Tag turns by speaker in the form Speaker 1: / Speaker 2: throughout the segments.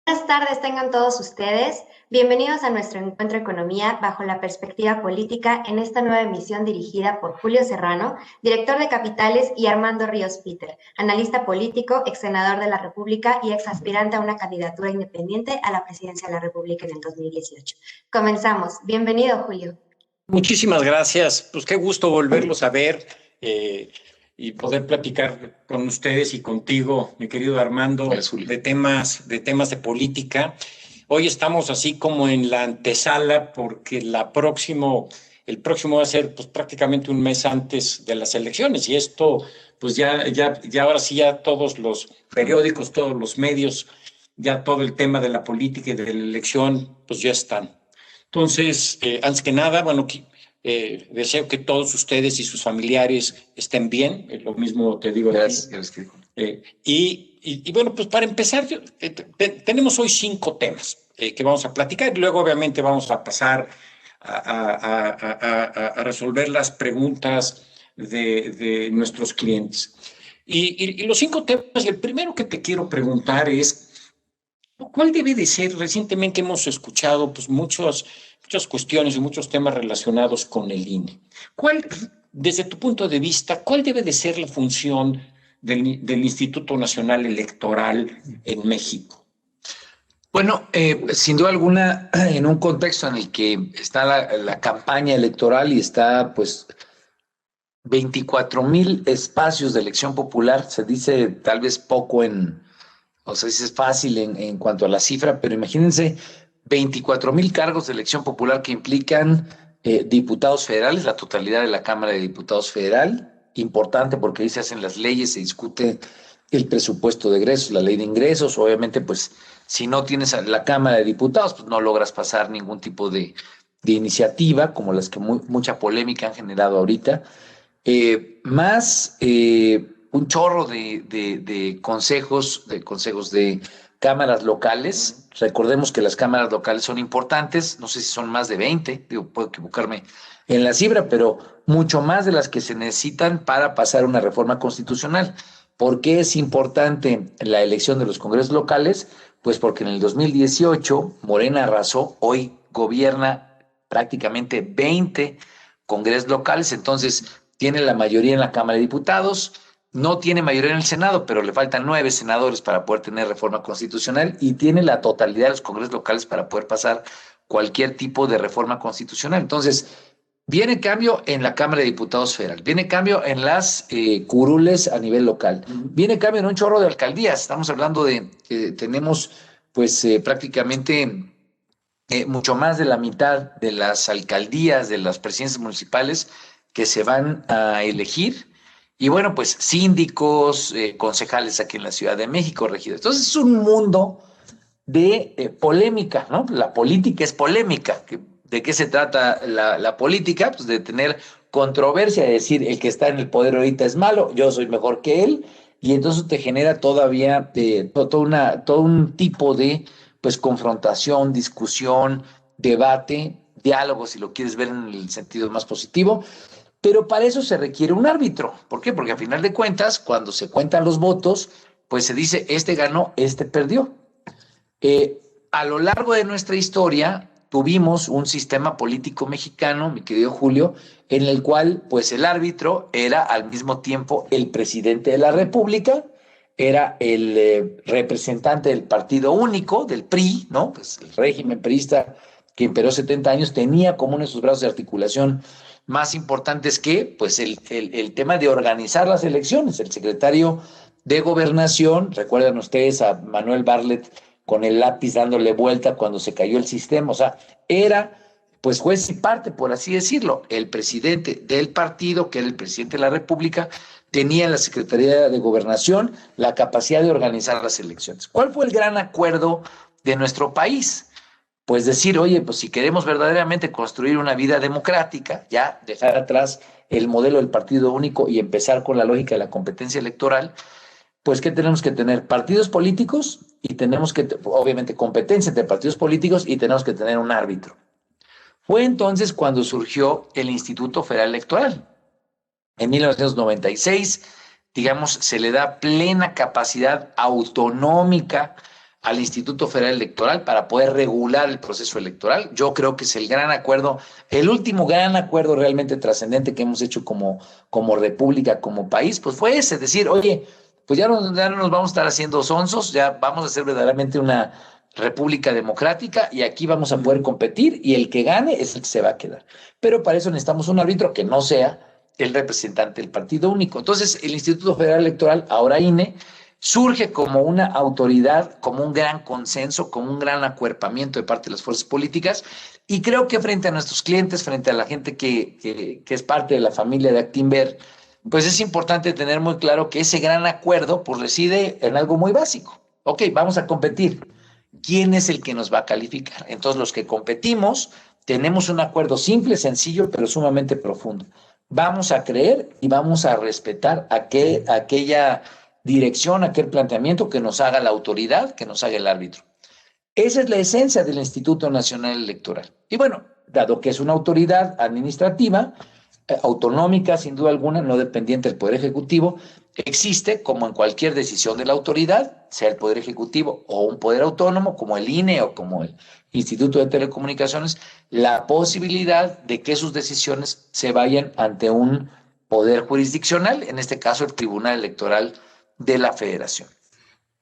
Speaker 1: Buenas tardes tengan todos ustedes. Bienvenidos a nuestro encuentro Economía bajo la perspectiva política en esta nueva emisión dirigida por Julio Serrano, director de Capitales, y Armando Ríos Peter, analista político, ex senador de la República y ex aspirante a una candidatura independiente a la presidencia de la República en el 2018. Comenzamos. Bienvenido, Julio.
Speaker 2: Muchísimas gracias. Pues qué gusto volverlos a ver y poder platicar con ustedes y contigo, mi querido Armando, de temas de política. Hoy estamos así como en la antesala porque el próximo va a ser pues prácticamente un mes antes de las elecciones, y esto pues ya ahora sí ya todos los periódicos, todos los medios, ya todo el tema de la política y de la elección pues ya están. Entonces, antes que nada, bueno, deseo que todos ustedes y sus familiares estén bien. Lo mismo te digo.
Speaker 3: Gracias.
Speaker 2: Y bueno, pues para empezar, tenemos hoy 5 temas que vamos a platicar, y luego obviamente vamos a pasar a resolver las preguntas de nuestros clientes. Y los 5 temas, el primero que te quiero preguntar es, ¿cuál debe de ser? Recientemente hemos escuchado pues muchas cuestiones y muchos temas relacionados con el INE. Desde tu punto de vista, cuál debe de ser la función del Instituto Nacional Electoral en México?
Speaker 3: Bueno, sin duda alguna, en un contexto en el que está la campaña electoral y está pues 24,000 espacios de elección popular, se dice tal vez poco o sea, es fácil en cuanto a la cifra, pero imagínense 24,000 cargos de elección popular que implican diputados federales, la totalidad de la Cámara de Diputados Federal, importante porque ahí se hacen las leyes, se discute el presupuesto de egresos, la ley de ingresos. Obviamente, pues si no tienes a la Cámara de Diputados, pues no logras pasar ningún tipo de iniciativa, como las que mucha polémica han generado ahorita. Más un chorro de consejos de cámaras locales. Recordemos que las cámaras locales son importantes, no sé si son más de 20, puedo equivocarme en la cifra, pero mucho más de las que se necesitan para pasar una reforma constitucional. ¿Por qué es importante la elección de los congresos locales? Pues porque en el 2018 Morena arrasó, hoy gobierna prácticamente 20 congresos locales, entonces tiene la mayoría en la Cámara de Diputados, no tiene mayoría en el Senado, pero le faltan 9 senadores para poder tener reforma constitucional, y tiene la totalidad de los congresos locales para poder pasar cualquier tipo de reforma constitucional. Entonces, viene cambio en la Cámara de Diputados Federal, viene cambio en las curules a nivel local, viene cambio en un chorro de alcaldías. Estamos hablando de que tenemos pues prácticamente mucho más de la mitad de las alcaldías, de las presidencias municipales que se van a elegir. Y bueno, pues síndicos, concejales aquí en la Ciudad de México, regidores. Entonces es un mundo de polémica, ¿no? La política es polémica. ¿De qué se trata la política? Pues de tener controversia, de decir el que está en el poder ahorita es malo, yo soy mejor que él, y entonces te genera todavía todo un tipo de pues confrontación, discusión, debate, diálogo, si lo quieres ver en el sentido más positivo. Pero para eso se requiere un árbitro. ¿Por qué? Porque a final de cuentas, cuando se cuentan los votos, pues se dice, este ganó, este perdió. A lo largo de nuestra historia tuvimos un sistema político mexicano, mi querido Julio, en el cual pues el árbitro era al mismo tiempo el presidente de la República, era el representante del partido único, del PRI, ¿no? Pues el régimen priista que imperó 70 años tenía como uno de sus brazos de articulación más importantes que pues el tema de organizar las elecciones. El secretario de Gobernación, recuerdan ustedes a Manuel Bartlett con el lápiz dándole vuelta cuando se cayó el sistema, o sea, era pues juez y parte, por así decirlo. El presidente del partido, que era el presidente de la República, tenía en la Secretaría de Gobernación la capacidad de organizar las elecciones. ¿Cuál fue el gran acuerdo de nuestro país? Pues decir, oye, pues si queremos verdaderamente construir una vida democrática, ya dejar atrás el modelo del partido único y empezar con la lógica de la competencia electoral, pues ¿qué tenemos que tener? Partidos políticos, y tenemos que, obviamente, competencia entre partidos políticos, y tenemos que tener un árbitro. Fue entonces cuando surgió el Instituto Federal Electoral. En 1996, digamos, se le da plena capacidad autonómica al Instituto Federal Electoral para poder regular el proceso electoral. Yo creo que es el gran acuerdo, el último gran acuerdo realmente trascendente que hemos hecho como república, como país, pues fue ese, decir, oye, pues ya no nos vamos a estar haciendo sonsos, ya vamos a ser verdaderamente una república democrática y aquí vamos a poder competir y el que gane es el que se va a quedar. Pero para eso necesitamos un árbitro que no sea el representante del partido único. Entonces, el Instituto Federal Electoral, ahora INE, surge como una autoridad, como un gran consenso, como un gran acuerpamiento de parte de las fuerzas políticas, y creo que frente a nuestros clientes, frente a la gente que es parte de la familia de Actinver, pues es importante tener muy claro que ese gran acuerdo pues reside en algo muy básico. Ok, vamos a competir. ¿Quién es el que nos va a calificar? Entonces, los que competimos tenemos un acuerdo simple, sencillo, pero sumamente profundo. Vamos a creer y vamos a respetar aquella dirección, aquel planteamiento que nos haga la autoridad, que nos haga el árbitro. Esa es la esencia del Instituto Nacional Electoral. Y bueno, dado que es una autoridad administrativa, autonómica, sin duda alguna, no dependiente del Poder Ejecutivo, existe, como en cualquier decisión de la autoridad, sea el Poder Ejecutivo o un poder autónomo, como el INE o como el Instituto de Telecomunicaciones, la posibilidad de que sus decisiones se vayan ante un poder jurisdiccional, en este caso el Tribunal Electoral de la Federación.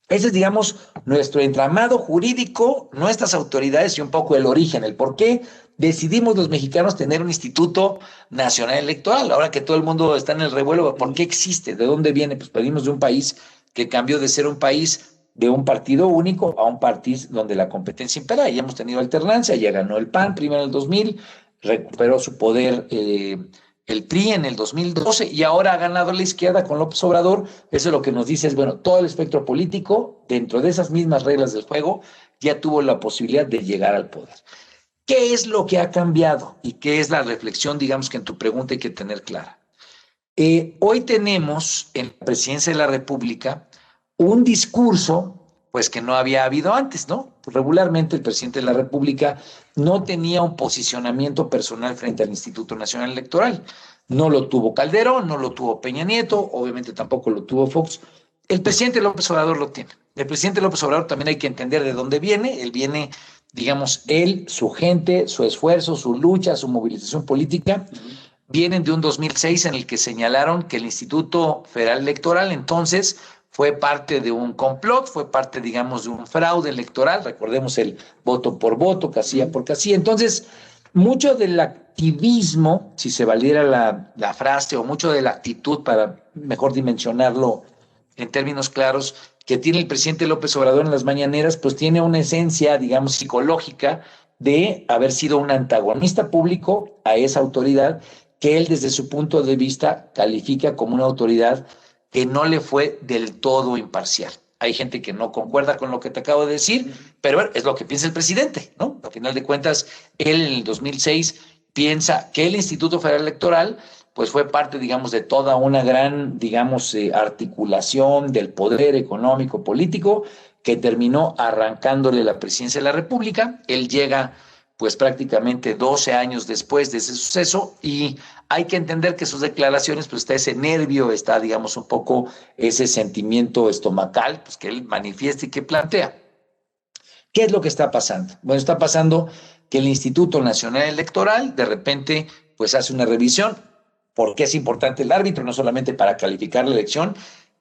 Speaker 3: Ese es, digamos, nuestro entramado jurídico, nuestras autoridades y un poco el origen, el por qué decidimos los mexicanos tener un Instituto Nacional Electoral. Ahora que todo el mundo está en el revuelo, ¿por qué existe? ¿De dónde viene? Pues venimos de un país que cambió de ser un país de un partido único a un país donde la competencia impera. Y hemos tenido alternancia, ya ganó el PAN primero en el 2000, recuperó su poder el PRI en el 2012 y ahora ha ganado la izquierda con López Obrador. Eso lo que nos dice es, bueno, todo el espectro político, dentro de esas mismas reglas del juego, ya tuvo la posibilidad de llegar al poder. ¿Qué es lo que ha cambiado? Y qué es la reflexión, digamos, que en tu pregunta hay que tener clara. Hoy tenemos en la Presidencia de la República un discurso pues que no había habido antes, ¿no? Regularmente el presidente de la República no tenía un posicionamiento personal frente al Instituto Nacional Electoral. No lo tuvo Calderón, no lo tuvo Peña Nieto, obviamente tampoco lo tuvo Fox. El presidente López Obrador lo tiene. El presidente López Obrador también hay que entender de dónde viene. Él viene, digamos, él, su gente, su esfuerzo, su lucha, su movilización política, vienen de un 2006 en el que señalaron que el Instituto Federal Electoral entonces fue parte de un complot, fue parte, digamos, de un fraude electoral. Recordemos el voto por voto, casilla por casilla. Entonces, mucho del activismo, si se valiera la frase, o mucho de la actitud, para mejor dimensionarlo en términos claros, que tiene el presidente López Obrador en las mañaneras, pues tiene una esencia, digamos, psicológica de haber sido un antagonista público a esa autoridad que él, desde su punto de vista, califica como una autoridad que no le fue del todo imparcial. Hay gente que no concuerda con lo que te acabo de decir, pero bueno, es lo que piensa el presidente, ¿no? Al final de cuentas, él en el 2006 piensa que el Instituto Federal Electoral pues fue parte, digamos, de toda una gran, digamos, articulación del poder económico, político, que terminó arrancándole la presidencia de la República. Él llega pues prácticamente 12 años después de ese suceso y hay que entender que sus declaraciones, pues está ese nervio, está, digamos, un poco ese sentimiento estomacal, pues que él manifiesta y que plantea. ¿Qué es lo que está pasando? Bueno, está pasando que el Instituto Nacional Electoral de repente pues hace una revisión. ¿Por qué es importante el árbitro? No solamente para calificar la elección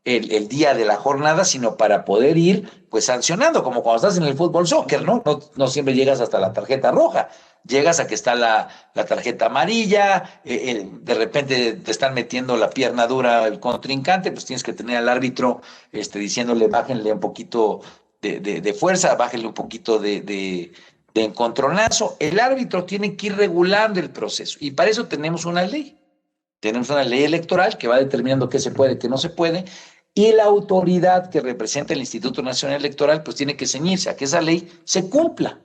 Speaker 3: el día de la jornada, sino para poder ir pues sancionando, como cuando estás en el fútbol soccer, ¿no? No siempre llegas hasta la tarjeta roja, llegas a que está la tarjeta amarilla, de repente te están metiendo la pierna dura el contrincante, pues tienes que tener al árbitro diciéndole bájenle un poquito de fuerza, bájenle un poquito de encontronazo. El árbitro tiene que ir regulando el proceso y para eso tenemos una ley. Tenemos una ley electoral que va determinando qué se puede, qué no se puede, y la autoridad que representa el Instituto Nacional Electoral pues tiene que ceñirse a que esa ley se cumpla.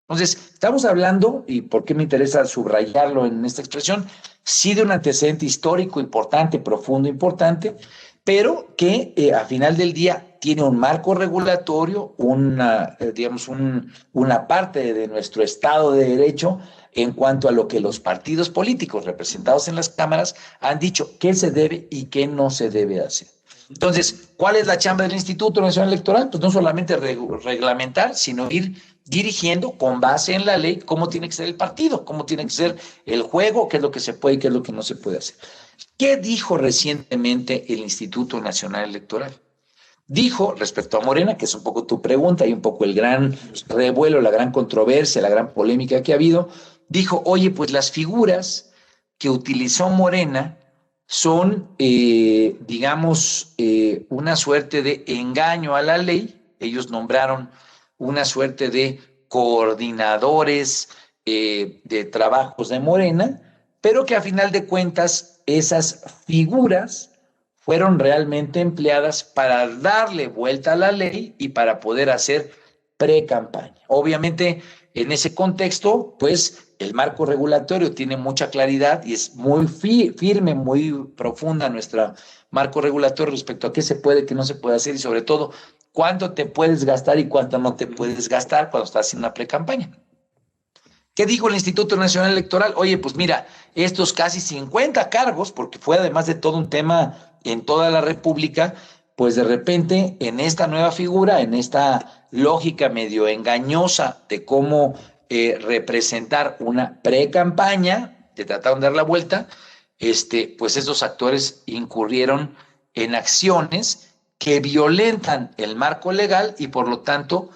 Speaker 3: Entonces, estamos hablando, y por qué me interesa subrayarlo en esta expresión, sí de un antecedente histórico importante, profundo, importante, pero que a final del día tiene un marco regulatorio, una parte de nuestro Estado de Derecho en cuanto a lo que los partidos políticos representados en las cámaras han dicho qué se debe y qué no se debe hacer. Entonces, ¿cuál es la chamba del Instituto Nacional Electoral? Pues no solamente reglamentar, sino ir dirigiendo con base en la ley cómo tiene que ser el partido, cómo tiene que ser el juego, qué es lo que se puede y qué es lo que no se puede hacer. ¿Qué dijo recientemente el Instituto Nacional Electoral? Dijo respecto a Morena, que es un poco tu pregunta y un poco el gran revuelo, la gran controversia, la gran polémica que ha habido, dijo, oye, pues las figuras que utilizó Morena son, digamos, una suerte de engaño a la ley. Ellos nombraron una suerte de coordinadores de trabajos de Morena, pero que a final de cuentas esas figuras fueron realmente empleadas para darle vuelta a la ley y para poder hacer pre-campaña. Obviamente, en ese contexto, pues el marco regulatorio tiene mucha claridad y es muy firme, muy profunda nuestro marco regulatorio respecto a qué se puede, qué no se puede hacer y sobre todo cuánto te puedes gastar y cuánto no te puedes gastar cuando estás haciendo una pre-campaña. ¿Qué dijo el Instituto Nacional Electoral? Oye, pues mira, estos casi 50 cargos, porque fue además de todo un tema en toda la República, pues de repente en esta nueva figura, en esta lógica medio engañosa de cómo representar una pre-campaña, de tratar de dar la vuelta, pues estos actores incurrieron en acciones que violentan el marco legal y por lo tanto,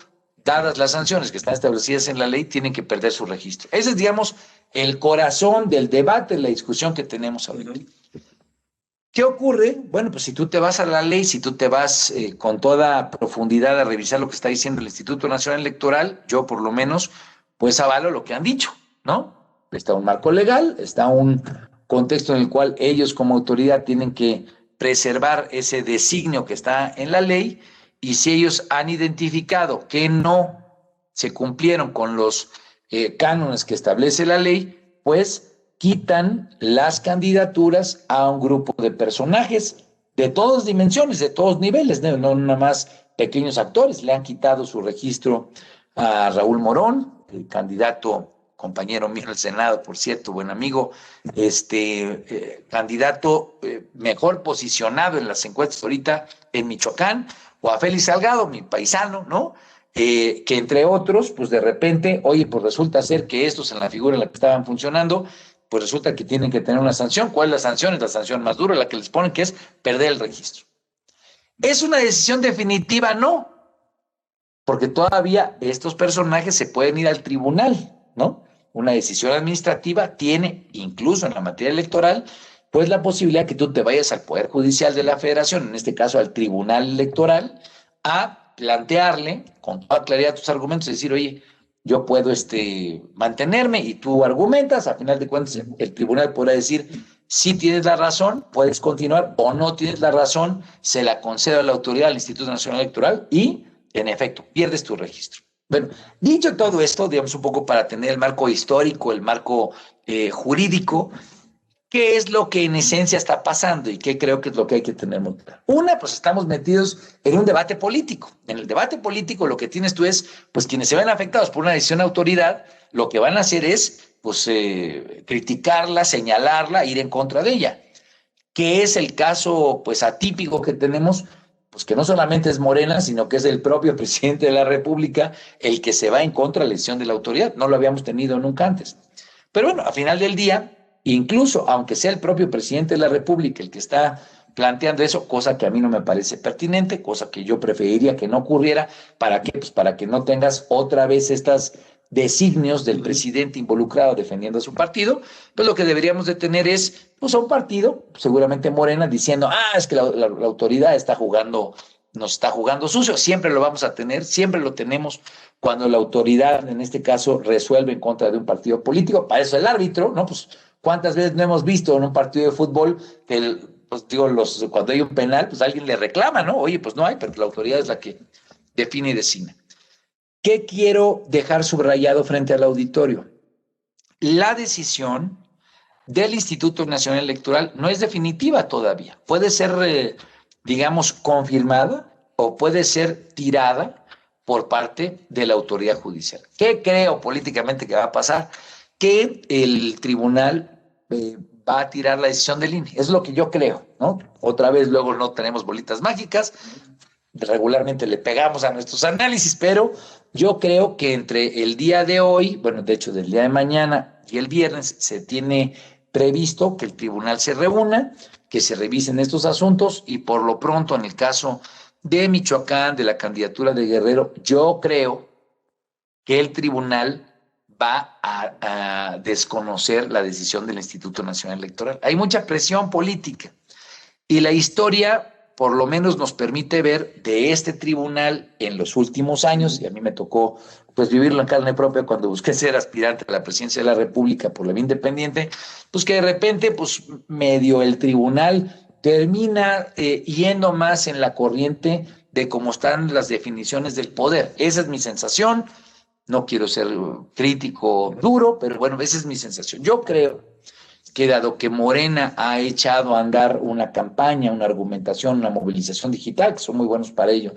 Speaker 3: dadas las sanciones que están establecidas en la ley, tienen que perder su registro. Ese es, digamos, el corazón del debate, la discusión que tenemos ahorita. ¿Qué ocurre? Bueno, pues si tú te vas a la ley, si tú te vas con toda profundidad a revisar lo que está diciendo el Instituto Nacional Electoral, yo por lo menos, pues avalo lo que han dicho, ¿no? Está un marco legal, está un contexto en el cual ellos como autoridad tienen que preservar ese designio que está en la ley, y si ellos han identificado que no se cumplieron con los cánones que establece la ley, pues quitan las candidaturas a un grupo de personajes de todas dimensiones, de todos niveles, no nada más pequeños actores. Le han quitado su registro a Raúl Morón, el candidato, compañero mío en el Senado, por cierto, buen amigo, candidato mejor posicionado en las encuestas ahorita en Michoacán, o a Félix Salgado, mi paisano, ¿no? Que entre otros, pues de repente, oye, pues resulta ser que estos en la figura en la que estaban funcionando, pues resulta que tienen que tener una sanción. ¿Cuál es la sanción? Es la sanción más dura, la que les ponen, que es perder el registro. ¿Es una decisión definitiva? No, porque todavía estos personajes se pueden ir al tribunal, ¿no? Una decisión administrativa tiene, incluso en la materia electoral, pues la posibilidad que tú te vayas al Poder Judicial de la Federación, en este caso al Tribunal Electoral, a plantearle con toda claridad tus argumentos y decir, oye, yo puedo mantenerme, y tú argumentas, a final de cuentas el tribunal podrá decir, si tienes la razón, puedes continuar, o no tienes la razón, se la concede a la autoridad, al Instituto Nacional Electoral, y en efecto, pierdes tu registro. Bueno, dicho todo esto, digamos un poco para tener el marco histórico, el marco jurídico, ¿qué es lo que en esencia está pasando y qué creo que es lo que hay que tener muy claro? Una, pues estamos metidos en un debate político. En el debate político lo que tienes tú es, pues quienes se ven afectados por una decisión de autoridad, lo que van a hacer es, pues, criticarla, señalarla, ir en contra de ella. ¿Qué es el caso, pues, atípico que tenemos? Pues que no solamente es Morena, sino que es el propio presidente de la República el que se va en contra de la decisión de la autoridad. No lo habíamos tenido nunca antes. Pero bueno, a final del día, incluso aunque sea el propio presidente de la República el que está planteando eso, cosa que a mí no me parece pertinente, cosa que yo preferiría que no ocurriera. ¿Para qué? Pues para que no tengas otra vez estos designios del presidente involucrado defendiendo a su partido. Pues lo que deberíamos de tener es, pues, a un partido, seguramente Morena, diciendo, es que la autoridad nos está jugando sucio. Siempre lo vamos a tener, siempre lo tenemos cuando la autoridad, en este caso, resuelve en contra de un partido político. Para eso el árbitro, ¿no? Pues, ¿cuántas veces no hemos visto en un partido de fútbol que, pues digo, cuando hay un penal, pues alguien le reclama, ¿no? Oye, pues no hay, pero la autoridad es la que define y designa. ¿Qué quiero dejar subrayado frente al auditorio? La decisión del Instituto Nacional Electoral no es definitiva todavía. Puede ser, digamos, confirmada o puede ser tirada por parte de la autoridad judicial. ¿Qué creo políticamente que va a pasar? Que el tribunal va a tirar la decisión del INE. Es lo que yo creo, ¿no? Otra vez, luego no tenemos bolitas mágicas, regularmente le pegamos a nuestros análisis, pero yo creo que entre el día de hoy, bueno, de hecho del día de mañana y el viernes, se tiene previsto que el tribunal se reúna, que se revisen estos asuntos y por lo pronto en el caso de Michoacán, de la candidatura de Guerrero, yo creo que el tribunal va a desconocer la decisión del Instituto Nacional Electoral. Hay mucha presión política y la historia por lo menos nos permite ver de este tribunal en los últimos años, y a mí me tocó pues vivirlo en carne propia cuando busqué ser aspirante a la presidencia de la República por la vía independiente, pues que de repente pues medio el tribunal termina yendo más en la corriente de cómo están las definiciones del poder. Esa es mi sensación. No quiero ser crítico duro, pero bueno, esa es mi sensación. Yo creo que dado que Morena ha echado a andar una campaña, una argumentación, una movilización digital, que son muy buenos para ello,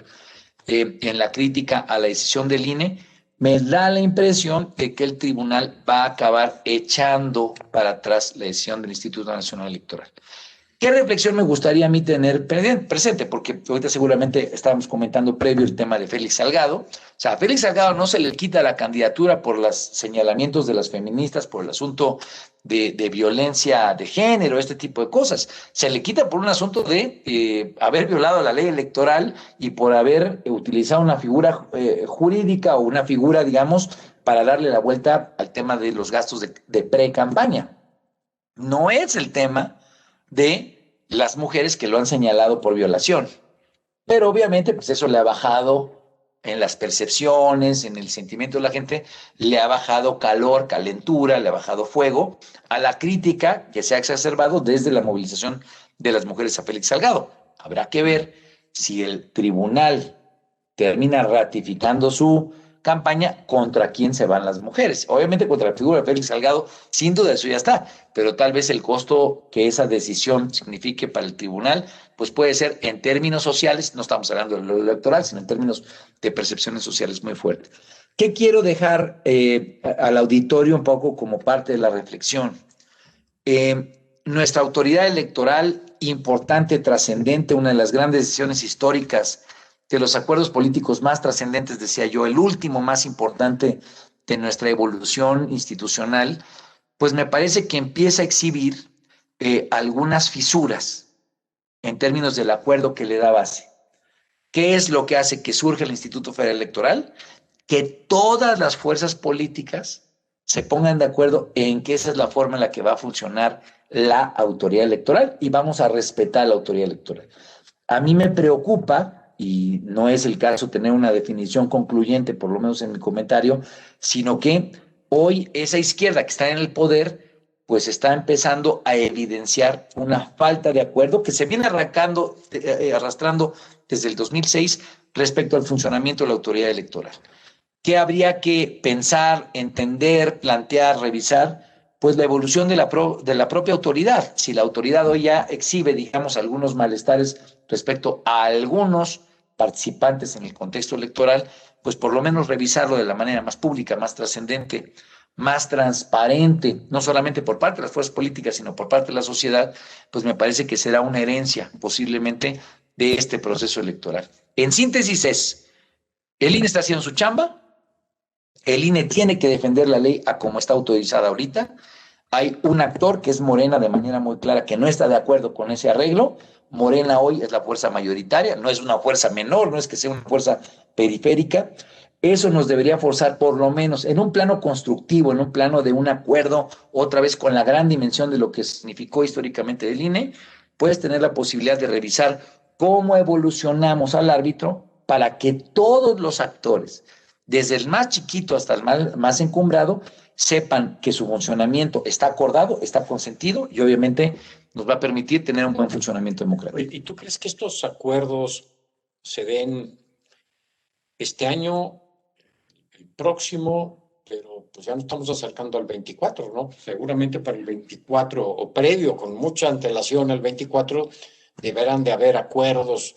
Speaker 3: en la crítica a la decisión del INE, me da la impresión de que el tribunal va a acabar echando para atrás la decisión del Instituto Nacional Electoral. ¿Qué reflexión me gustaría a mí tener presente? Porque ahorita seguramente estábamos comentando previo el tema de Félix Salgado. O sea, a Félix Salgado no se le quita la candidatura por los señalamientos de las feministas, por el asunto de violencia de género, este tipo de cosas. Se le quita por un asunto de haber violado la ley electoral y por haber utilizado una figura jurídica o una figura, digamos, para darle la vuelta al tema de los gastos de pre-campaña. No es el tema de las mujeres que lo han señalado por violación. Pero obviamente pues eso le ha bajado en las percepciones, en el sentimiento de la gente, le ha bajado calor, calentura, le ha bajado fuego a la crítica que se ha exacerbado desde la movilización de las mujeres a Félix Salgado. Habrá que ver si el tribunal termina ratificando su campaña, contra quién se van las mujeres. Obviamente contra la figura de Félix Salgado, sin duda eso ya está, pero tal vez el costo que esa decisión signifique para el tribunal, pues puede ser en términos sociales, no estamos hablando de lo electoral, sino en términos de percepciones sociales muy fuertes. ¿Qué quiero dejar al auditorio un poco como parte de la reflexión? Nuestra autoridad electoral, importante, trascendente, una de las grandes decisiones históricas de los acuerdos políticos más trascendentes, decía yo, el último más importante de nuestra evolución institucional, pues me parece que empieza a exhibir algunas fisuras en términos del acuerdo que le da base. ¿Qué es lo que hace que surja el Instituto Federal Electoral? Que todas las fuerzas políticas se pongan de acuerdo en que esa es la forma en la que va a funcionar la autoridad electoral y vamos a respetar la autoridad electoral. A mí me preocupa, y no es el caso tener una definición concluyente, por lo menos en mi comentario, sino que hoy esa izquierda que está en el poder, pues está empezando a evidenciar una falta de acuerdo que se viene arrastrando desde el 2006 respecto al funcionamiento de la autoridad electoral. ¿Qué habría que pensar, entender, plantear, revisar? Pues la evolución de la propia autoridad. Si la autoridad hoy ya exhibe, digamos, algunos malestares respecto a algunos participantes en el contexto electoral, pues por lo menos revisarlo de la manera más pública, más trascendente, más transparente, no solamente por parte de las fuerzas políticas, sino por parte de la sociedad, pues me parece que será una herencia posiblemente de este proceso electoral. En síntesis el INE está haciendo su chamba, el INE tiene que defender la ley a como está autorizada ahorita. Hay un actor que es Morena de manera muy clara que no está de acuerdo con ese arreglo. Morena hoy es la fuerza mayoritaria, no es una fuerza menor, no es que sea una fuerza periférica. Eso nos debería forzar por lo menos en un plano constructivo, en un plano de un acuerdo, otra vez con la gran dimensión de lo que significó históricamente el INE, puedes tener la posibilidad de revisar cómo evolucionamos al árbitro para que todos los actores, desde el más chiquito hasta el más encumbrado, sepan que su funcionamiento está acordado, está consentido y obviamente nos va a permitir tener un buen funcionamiento democrático.
Speaker 2: ¿Y tú crees que estos acuerdos se den este año, el próximo, pero pues ya nos estamos acercando al 24, ¿no? Seguramente para el 24 o previo, con mucha antelación al 24, deberán de haber acuerdos,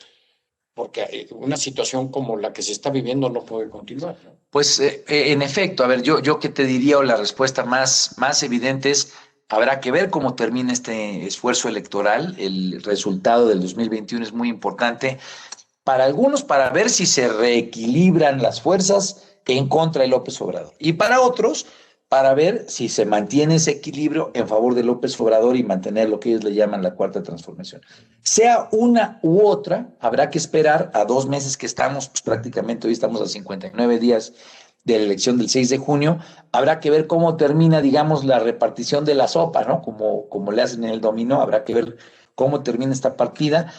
Speaker 2: porque una situación como la que se está viviendo no puede continuar, ¿no?
Speaker 3: Pues en efecto, a ver, yo que te diría, o la respuesta más evidente es, Habrá que ver cómo termina este esfuerzo electoral. El resultado del 2021 es muy importante para algunos, para ver si se reequilibran las fuerzas en contra de López Obrador. Y para otros, para ver si se mantiene ese equilibrio en favor de López Obrador y mantener lo que ellos le llaman la cuarta transformación. Sea una u otra, habrá que esperar a 2 meses que estamos, pues prácticamente hoy estamos a 59 días de la elección del 6 de junio, habrá que ver cómo termina, digamos, la repartición de la sopa, ¿no? Como le hacen en el dominó, habrá que ver cómo termina esta partida.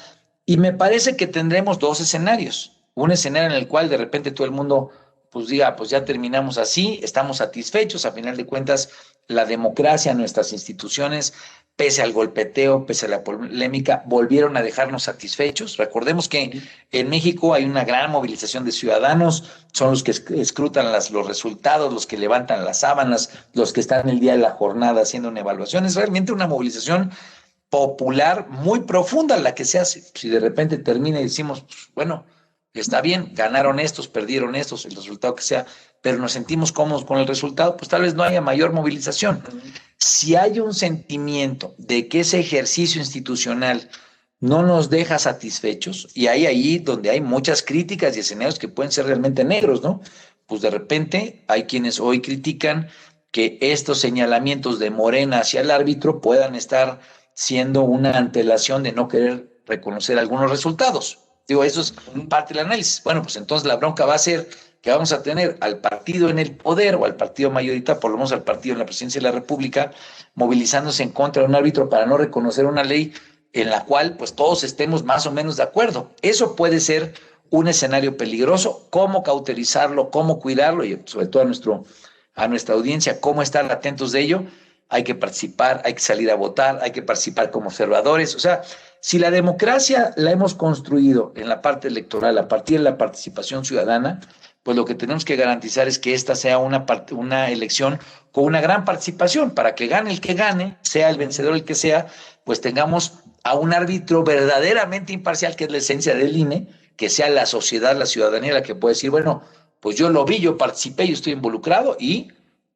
Speaker 3: Y me parece que tendremos 2 escenarios. Un escenario en el cual de repente todo el mundo pues diga, pues ya terminamos así, estamos satisfechos, a final de cuentas la democracia, nuestras instituciones, pese al golpeteo, pese a la polémica, volvieron a dejarnos satisfechos. Recordemos que en México hay una gran movilización de ciudadanos, son los que escrutan los resultados, los que levantan las sábanas, los que están el día de la jornada haciendo una evaluación. Es realmente una movilización popular muy profunda la que se hace. Si de repente termina y decimos, pues, bueno, está bien, ganaron estos, perdieron estos, el resultado que sea, pero nos sentimos cómodos con el resultado, pues tal vez no haya mayor movilización. Si hay un sentimiento de que ese ejercicio institucional no nos deja satisfechos, y hay ahí donde hay muchas críticas y escenarios que pueden ser realmente negros, ¿no? Pues de repente hay quienes hoy critican que estos señalamientos de Morena hacia el árbitro puedan estar siendo una antelación de no querer reconocer algunos resultados. Digo, eso es parte del análisis. Bueno, pues entonces la bronca va a ser que vamos a tener al partido en el poder o al partido mayoritario, por lo menos al partido en la presidencia de la República, movilizándose en contra de un árbitro para no reconocer una ley en la cual pues todos estemos más o menos de acuerdo. Eso puede ser un escenario peligroso. ¿Cómo cauterizarlo? ¿Cómo cuidarlo? Y sobre todo a nuestra audiencia, ¿cómo estar atentos de ello? Hay que participar, hay que salir a votar, hay que participar como observadores. O sea, si la democracia la hemos construido en la parte electoral a partir de la participación ciudadana, pues lo que tenemos que garantizar es que esta sea una elección con una gran participación, para que gane el que gane, sea el vencedor el que sea, pues tengamos a un árbitro verdaderamente imparcial, que es la esencia del INE, que sea la sociedad, la ciudadanía la que puede decir, bueno, pues yo lo vi, yo participé, yo estoy involucrado y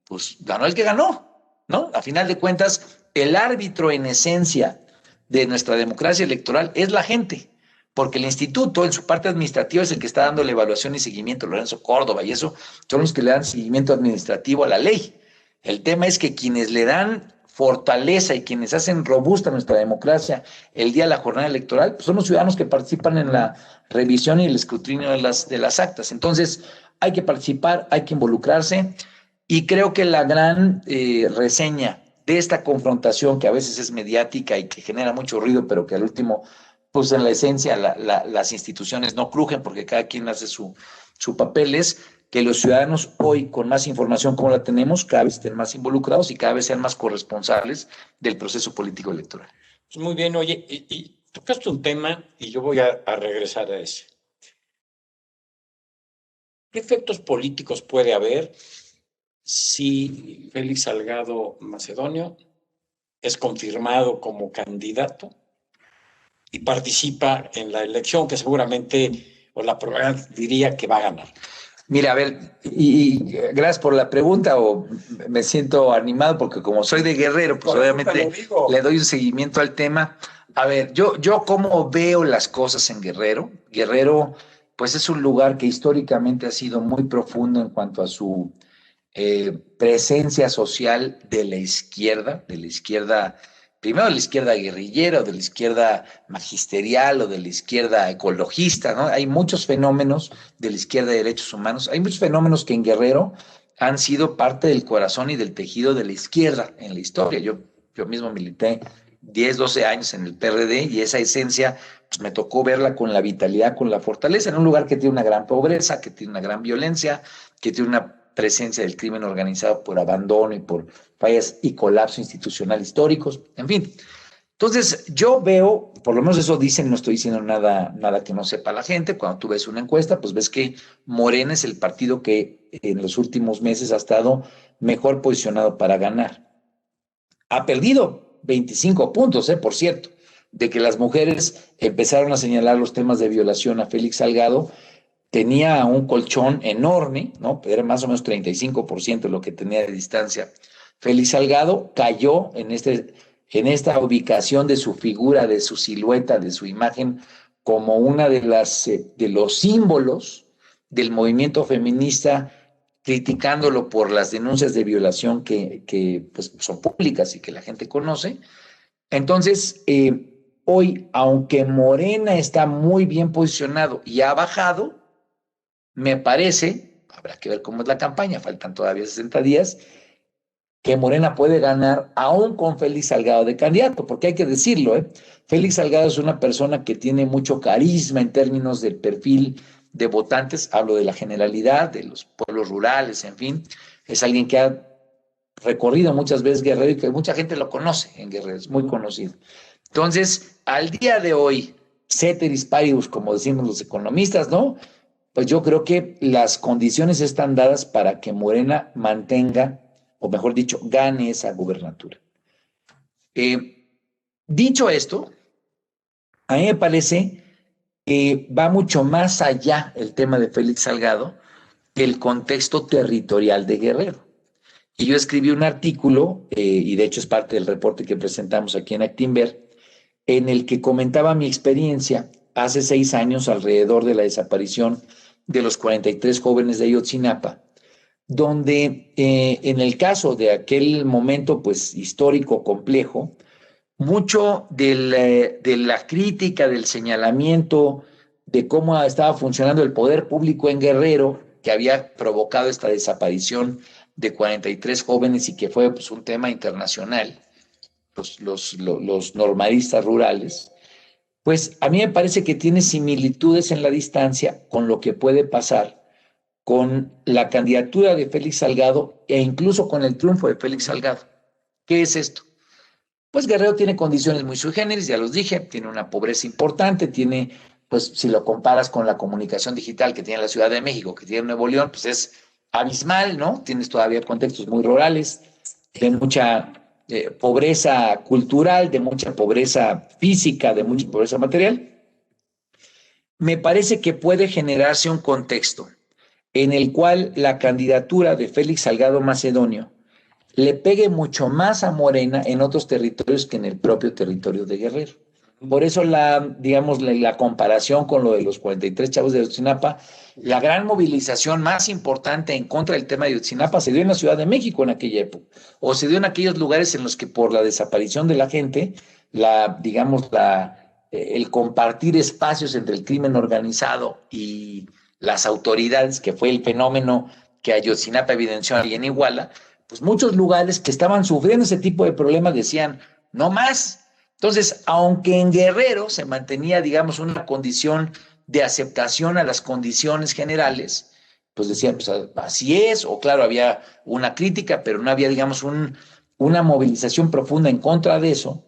Speaker 3: pues ganó el que ganó, ¿no? A final de cuentas, el árbitro en esencia de nuestra democracia electoral es la gente, porque el instituto en su parte administrativa es el que está dando la evaluación y seguimiento, Lorenzo Córdoba y eso, son los que le dan seguimiento administrativo a la ley. El tema es que quienes le dan fortaleza y quienes hacen robusta nuestra democracia el día de la jornada electoral, pues son los ciudadanos que participan en la revisión y el escrutinio de las actas. Entonces, hay que participar, hay que involucrarse, y creo que la gran reseña de esta confrontación, que a veces es mediática y que genera mucho ruido, pero que al último, pues en la esencia las instituciones no crujen porque cada quien hace su papel, es que los ciudadanos hoy, con más información como la tenemos, cada vez estén más involucrados y cada vez sean más corresponsables del proceso político electoral.
Speaker 2: Pues muy bien, oye, y tocaste un tema y yo voy a regresar a ese. ¿Qué efectos políticos puede haber si Félix Salgado Macedonio es confirmado como candidato y participa en la elección que seguramente, o la probabilidad diría que va a ganar?
Speaker 3: Mira, a ver, y gracias por la pregunta, o me siento animado porque como soy de Guerrero, pues obviamente le doy un seguimiento al tema. A ver, yo cómo veo las cosas en Guerrero. Guerrero, pues es un lugar que históricamente ha sido muy profundo en cuanto a su presencia social de la izquierda, primero de la izquierda guerrillera, o de la izquierda magisterial, o de la izquierda ecologista, ¿no? Hay muchos fenómenos de la izquierda de derechos humanos, hay muchos fenómenos que en Guerrero han sido parte del corazón y del tejido de la izquierda en la historia. Yo mismo milité 10, 12 años en el PRD y esa esencia pues, me tocó verla con la vitalidad, con la fortaleza, en un lugar que tiene una gran pobreza, que tiene una gran violencia, que tiene una presencia del crimen organizado por abandono y por fallas y colapso institucional históricos, en fin. Entonces, yo veo, por lo menos eso dicen, no estoy diciendo nada que no sepa la gente, cuando tú ves una encuesta, pues ves que Morena es el partido que en los últimos meses ha estado mejor posicionado para ganar. Ha perdido 25 puntos, por cierto, de que las mujeres empezaron a señalar los temas de violación a Félix Salgado. Tenía un colchón enorme, ¿no? Era más o menos 35% lo que tenía de distancia Félix Salgado cayó en esta ubicación de su figura, de su silueta, de su imagen, como una de los símbolos del movimiento feminista, criticándolo por las denuncias de violación que pues, son públicas y que la gente conoce. Entonces, hoy, aunque Morena está muy bien posicionado y ha bajado, me parece, habrá que ver cómo es la campaña, faltan todavía 60 días, que Morena puede ganar aún con Félix Salgado de candidato, porque hay que decirlo, Félix Salgado es una persona que tiene mucho carisma en términos del perfil de votantes, hablo de la generalidad, de los pueblos rurales, en fin, es alguien que ha recorrido muchas veces Guerrero y que mucha gente lo conoce en Guerrero, es muy conocido. Entonces, al día de hoy, ceteris paribus, como decimos los economistas, ¿no? Pues yo creo que las condiciones están dadas para que Morena mantenga, o mejor dicho, gane esa gubernatura. Dicho esto, a mí me parece que va mucho más allá el tema de Félix Salgado que el contexto territorial de Guerrero. Y yo escribí un artículo, y de hecho es parte del reporte que presentamos aquí en Actinver, en el que comentaba mi experiencia hace 6 años alrededor de la desaparición de los 43 jóvenes de Ayotzinapa, donde en el caso de aquel momento pues histórico complejo, mucho de la crítica, del señalamiento de cómo estaba funcionando el poder público en Guerrero, que había provocado esta desaparición de 43 jóvenes y que fue pues, un tema internacional, los normalistas rurales, pues a mí me parece que tiene similitudes en la distancia con lo que puede pasar con la candidatura de Félix Salgado e incluso con el triunfo de Félix Salgado. ¿Qué es esto? Pues Guerrero tiene condiciones muy sui generis, ya los dije, tiene una pobreza importante, tiene, pues si lo comparas con la comunicación digital que tiene la Ciudad de México, que tiene Nuevo León, pues es abismal, ¿no? Tienes todavía contextos muy rurales, de mucha pobreza cultural, de mucha pobreza física, de mucha pobreza material. Me parece que puede generarse un contexto en el cual la candidatura de Félix Salgado Macedonio le pegue mucho más a Morena en otros territorios que en el propio territorio de Guerrero. Por eso la comparación con lo de los 43 chavos de Ayotzinapa, la gran movilización más importante en contra del tema de Ayotzinapa se dio en la Ciudad de México en aquella época, o se dio en aquellos lugares en los que por la desaparición de la gente, el compartir espacios entre el crimen organizado y las autoridades, que fue el fenómeno que Ayotzinapa evidenció ahí en Iguala, pues muchos lugares que estaban sufriendo ese tipo de problemas decían, no más. Entonces, aunque en Guerrero se mantenía, digamos, una condición de aceptación a las condiciones generales, pues decían, pues así es, o claro, había una crítica, pero no había, digamos, una movilización profunda en contra de eso.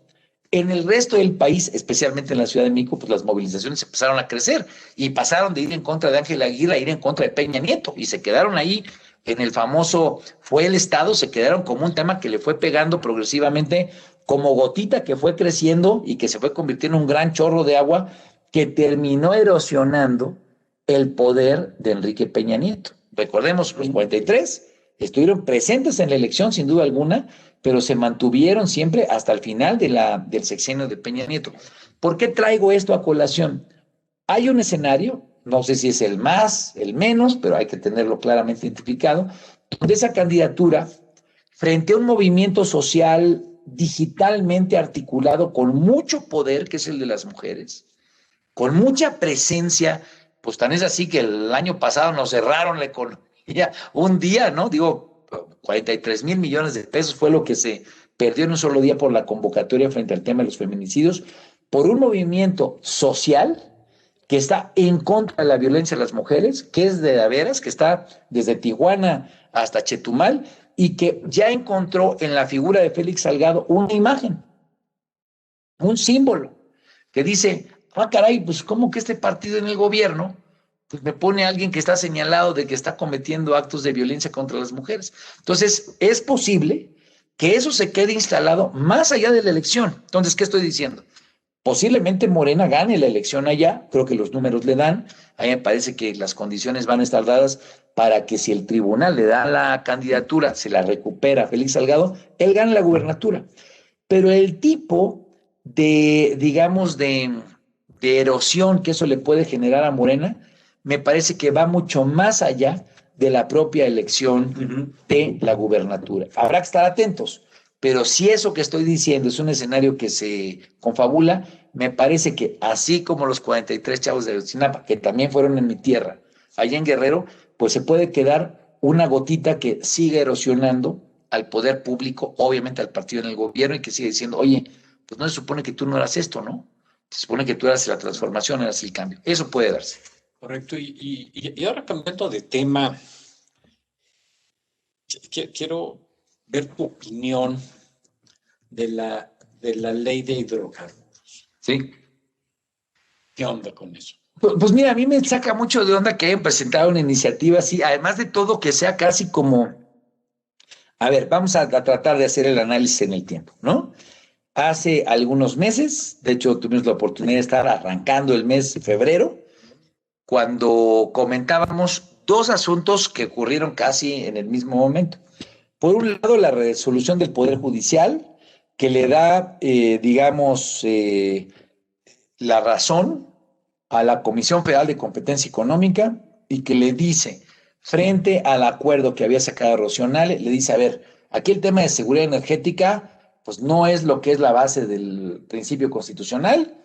Speaker 3: En el resto del país, especialmente en la Ciudad de México, pues las movilizaciones empezaron a crecer y pasaron de ir en contra de Ángel Aguirre a ir en contra de Peña Nieto y se quedaron ahí en el famoso fue el Estado, se quedaron como un tema que le fue pegando progresivamente como gotita que fue creciendo y que se fue convirtiendo en un gran chorro de agua que terminó erosionando el poder de Enrique Peña Nieto. Recordemos, los 43 estuvieron presentes en la elección sin duda alguna, pero se mantuvieron siempre hasta el final del sexenio de Peña Nieto. ¿Por qué traigo esto a colación? Hay un escenario, no sé si es el más, el menos, pero hay que tenerlo claramente identificado, donde esa candidatura, frente a un movimiento social digitalmente articulado con mucho poder, que es el de las mujeres, con mucha presencia, pues tan es así que el año pasado nos cerraron la economía un día, ¿no? Digo, 43 mil millones de pesos fue lo que se perdió en un solo día por la convocatoria frente al tema de los feminicidios, por un movimiento social que está en contra de la violencia a las mujeres, que es de veras, que está desde Tijuana hasta Chetumal, y que ya encontró en la figura de Félix Salgado una imagen, un símbolo, que dice, caray, pues ¿cómo que este partido en el gobierno pues me pone a alguien que está señalado de que está cometiendo actos de violencia contra las mujeres? Entonces, es posible que eso se quede instalado más allá de la elección. Entonces, ¿qué estoy diciendo? Posiblemente Morena gane la elección allá, creo que los números le dan. A mí me parece que las condiciones van a estar dadas para que si el tribunal le da la candidatura, se la recupera a Félix Salgado, él gane la gubernatura. Pero el tipo de, digamos, de erosión que eso le puede generar a Morena, me parece que va mucho más allá de la propia elección de la gubernatura. Habrá que estar atentos, pero si eso que estoy diciendo es un escenario que se confabula, me parece que así como los 43 chavos de Ayotzinapa, que también fueron en mi tierra, allá en Guerrero, pues se puede quedar una gotita que sigue erosionando al poder público, obviamente al partido en el gobierno, y que sigue diciendo, oye, pues no se supone que tú no eras esto, ¿no? Se supone que tú eras la transformación, eras el cambio. Eso puede darse.
Speaker 2: Correcto. Y ahora cambiando de tema, quiero ver tu opinión de la ley de hidrocarburos.
Speaker 3: Sí.
Speaker 2: ¿Qué onda con eso?
Speaker 3: Pues mira, a mí me saca mucho de onda que hayan presentado una iniciativa así, además de todo que sea casi como, a ver, vamos a tratar de hacer el análisis en el tiempo, ¿no? Hace algunos meses, de hecho tuvimos la oportunidad de estar arrancando el mes de febrero, cuando comentábamos dos asuntos que ocurrieron casi en el mismo momento. Por un lado, la resolución del Poder Judicial, que le da, digamos, la razón a la Comisión Federal de Competencia Económica y que le dice, frente al acuerdo que había sacado Rocío Nale, le dice, a ver, aquí el tema de seguridad energética, pues no es lo que es la base del principio constitucional.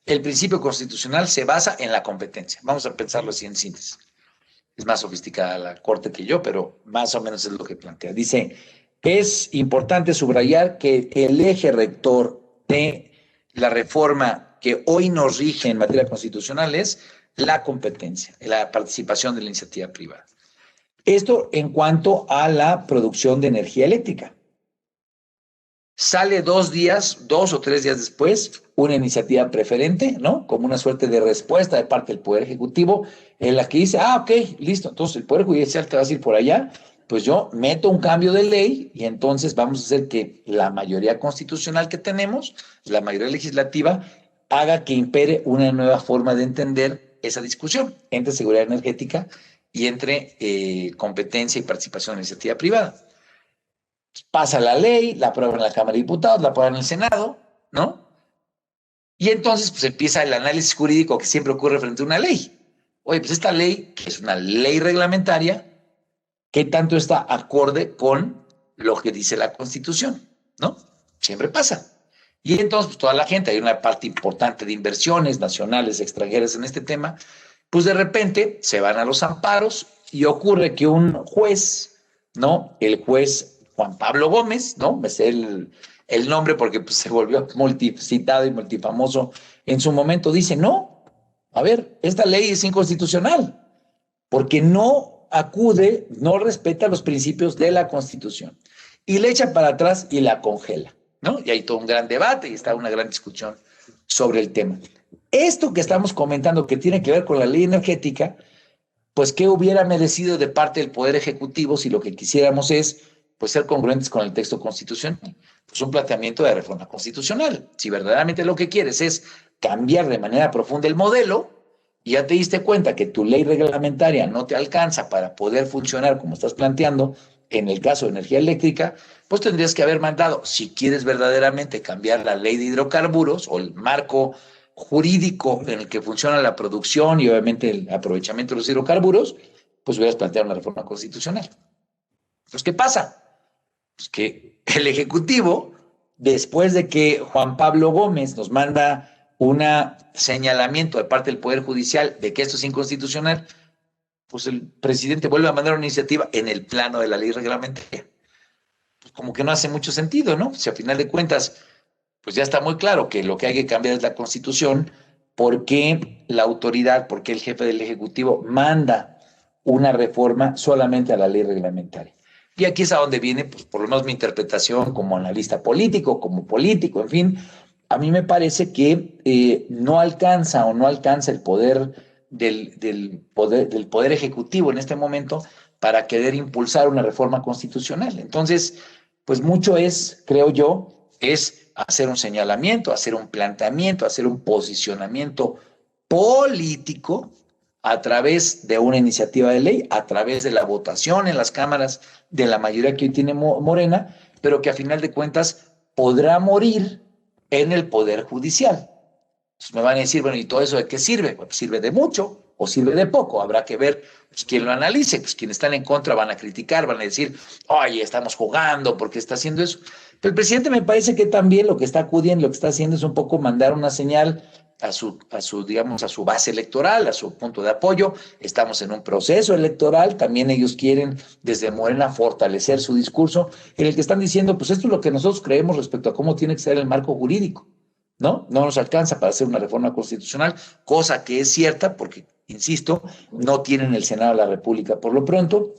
Speaker 3: El principio constitucional se basa en la competencia. Vamos a pensarlo así en síntesis. Es más sofisticada la Corte que yo, pero más o menos es lo que plantea. Dice, es importante subrayar que el eje rector de la reforma que hoy nos rige en materia constitucional es la competencia, la participación de la iniciativa privada. Esto en cuanto a la producción de energía eléctrica. Sale 2 o 3 días después, una iniciativa preferente, ¿no? Como una suerte de respuesta de parte del Poder Ejecutivo, en la que dice, ok, listo, entonces el Poder Judicial te vas a ir por allá, pues yo meto un cambio de ley y entonces vamos a hacer que la mayoría constitucional que tenemos, la mayoría legislativa, haga que impere una nueva forma de entender esa discusión entre seguridad energética y entre competencia y participación en la iniciativa privada. Pasa la ley, la aprueban en la Cámara de Diputados, la aprueban en el Senado, ¿no? Y entonces pues empieza el análisis jurídico que siempre ocurre frente a una ley. Oye, pues esta ley, que es una ley reglamentaria, ¿qué tanto está acorde con lo que dice la Constitución? ¿No? Siempre pasa. Y entonces pues, toda la gente, hay una parte importante de inversiones nacionales, extranjeras en este tema, pues de repente se van a los amparos y ocurre que un juez, ¿no? El juez Juan Pablo Gómez, ¿no? Me sé el nombre porque pues, se volvió multicitado y multifamoso en su momento, dice, no, a ver, esta ley es inconstitucional porque no acude, no respeta los principios de la Constitución y le echa para atrás y la congela, ¿no? Y hay todo un gran debate y está una gran discusión sobre el tema. Esto que estamos comentando que tiene que ver con la ley energética, pues ¿qué hubiera merecido de parte del Poder Ejecutivo si lo que quisiéramos es pues ser congruentes con el texto constitucional? Pues un planteamiento de reforma constitucional. Si verdaderamente lo que quieres es cambiar de manera profunda el modelo y ya te diste cuenta que tu ley reglamentaria no te alcanza para poder funcionar como estás planteando en el caso de energía eléctrica, pues tendrías que haber mandado, si quieres verdaderamente cambiar la ley de hidrocarburos o el marco jurídico en el que funciona la producción y obviamente el aprovechamiento de los hidrocarburos, pues hubieras planteado una reforma constitucional. Entonces, ¿qué pasa? Pues que el Ejecutivo, después de que Juan Pablo Gómez nos manda un señalamiento de parte del Poder Judicial de que esto es inconstitucional, pues el presidente vuelve a mandar una iniciativa en el plano de la ley reglamentaria. Pues como que no hace mucho sentido, ¿no? Si a final de cuentas, pues ya está muy claro que lo que hay que cambiar es la Constitución, porque la autoridad, porque el jefe del Ejecutivo manda una reforma solamente a la ley reglamentaria. Y aquí es a donde viene, pues, por lo menos mi interpretación como analista político, como político, en fin, a mí me parece que no alcanza el poder del poder ejecutivo en este momento para querer impulsar una reforma constitucional. Entonces, pues mucho es, creo yo, es hacer un señalamiento, hacer un planteamiento, hacer un posicionamiento político a través de una iniciativa de ley, a través de la votación en las cámaras de la mayoría que hoy tiene Morena, pero que a final de cuentas podrá morir en el Poder Judicial. Entonces me van a decir, bueno, ¿y todo eso de qué sirve? Pues sirve de mucho o sirve de poco. Habrá que ver pues, quién lo analice. Pues quienes están en contra van a criticar, van a decir, oye, estamos jugando, ¿por qué está haciendo eso? Pero el presidente me parece que también lo que está acudiendo, lo que está haciendo es un poco mandar una señal a su base electoral, a su punto de apoyo. Estamos en un proceso electoral, también ellos quieren desde Morena fortalecer su discurso en el que están diciendo, pues esto es lo que nosotros creemos respecto a cómo tiene que ser el marco jurídico, ¿no? No nos alcanza para hacer una reforma constitucional, cosa que es cierta porque, insisto, no tienen el Senado de la República. Por lo pronto,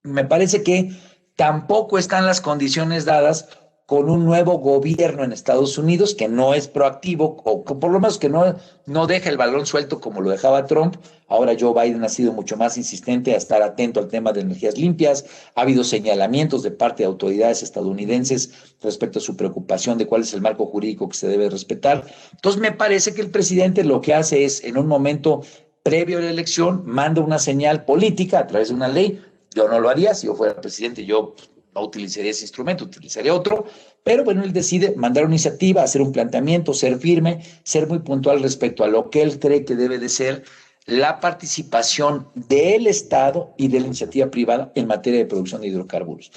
Speaker 3: me parece que tampoco están las condiciones dadas con un nuevo gobierno en Estados Unidos que no es proactivo, o por lo menos que no deja el balón suelto como lo dejaba Trump. Ahora Joe Biden ha sido mucho más insistente a estar atento al tema de energías limpias. Ha habido señalamientos de parte de autoridades estadounidenses respecto a su preocupación de cuál es el marco jurídico que se debe respetar. Entonces me parece que el presidente lo que hace es, en un momento previo a la elección, manda una señal política a través de una ley. Yo no lo haría, si yo fuera presidente, yo no utilizaría ese instrumento, utilizaría otro, pero bueno, él decide mandar una iniciativa, hacer un planteamiento, ser firme, ser muy puntual respecto a lo que él cree que debe de ser la participación del Estado y de la iniciativa privada en materia de producción de hidrocarburos.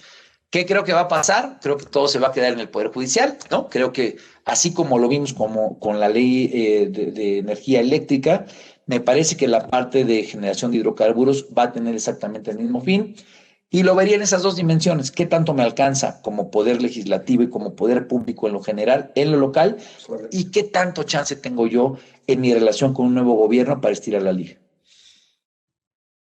Speaker 3: ¿Qué creo que va a pasar? Creo que todo se va a quedar en el Poder Judicial, ¿no? Creo que así como lo vimos con la ley de energía eléctrica, me parece que la parte de generación de hidrocarburos va a tener exactamente el mismo fin. Y lo vería en esas dos dimensiones. ¿Qué tanto me alcanza como poder legislativo y como poder público en lo general, en lo local? Correcto. ¿Y qué tanto chance tengo yo en mi relación con un nuevo gobierno para estirar la liga?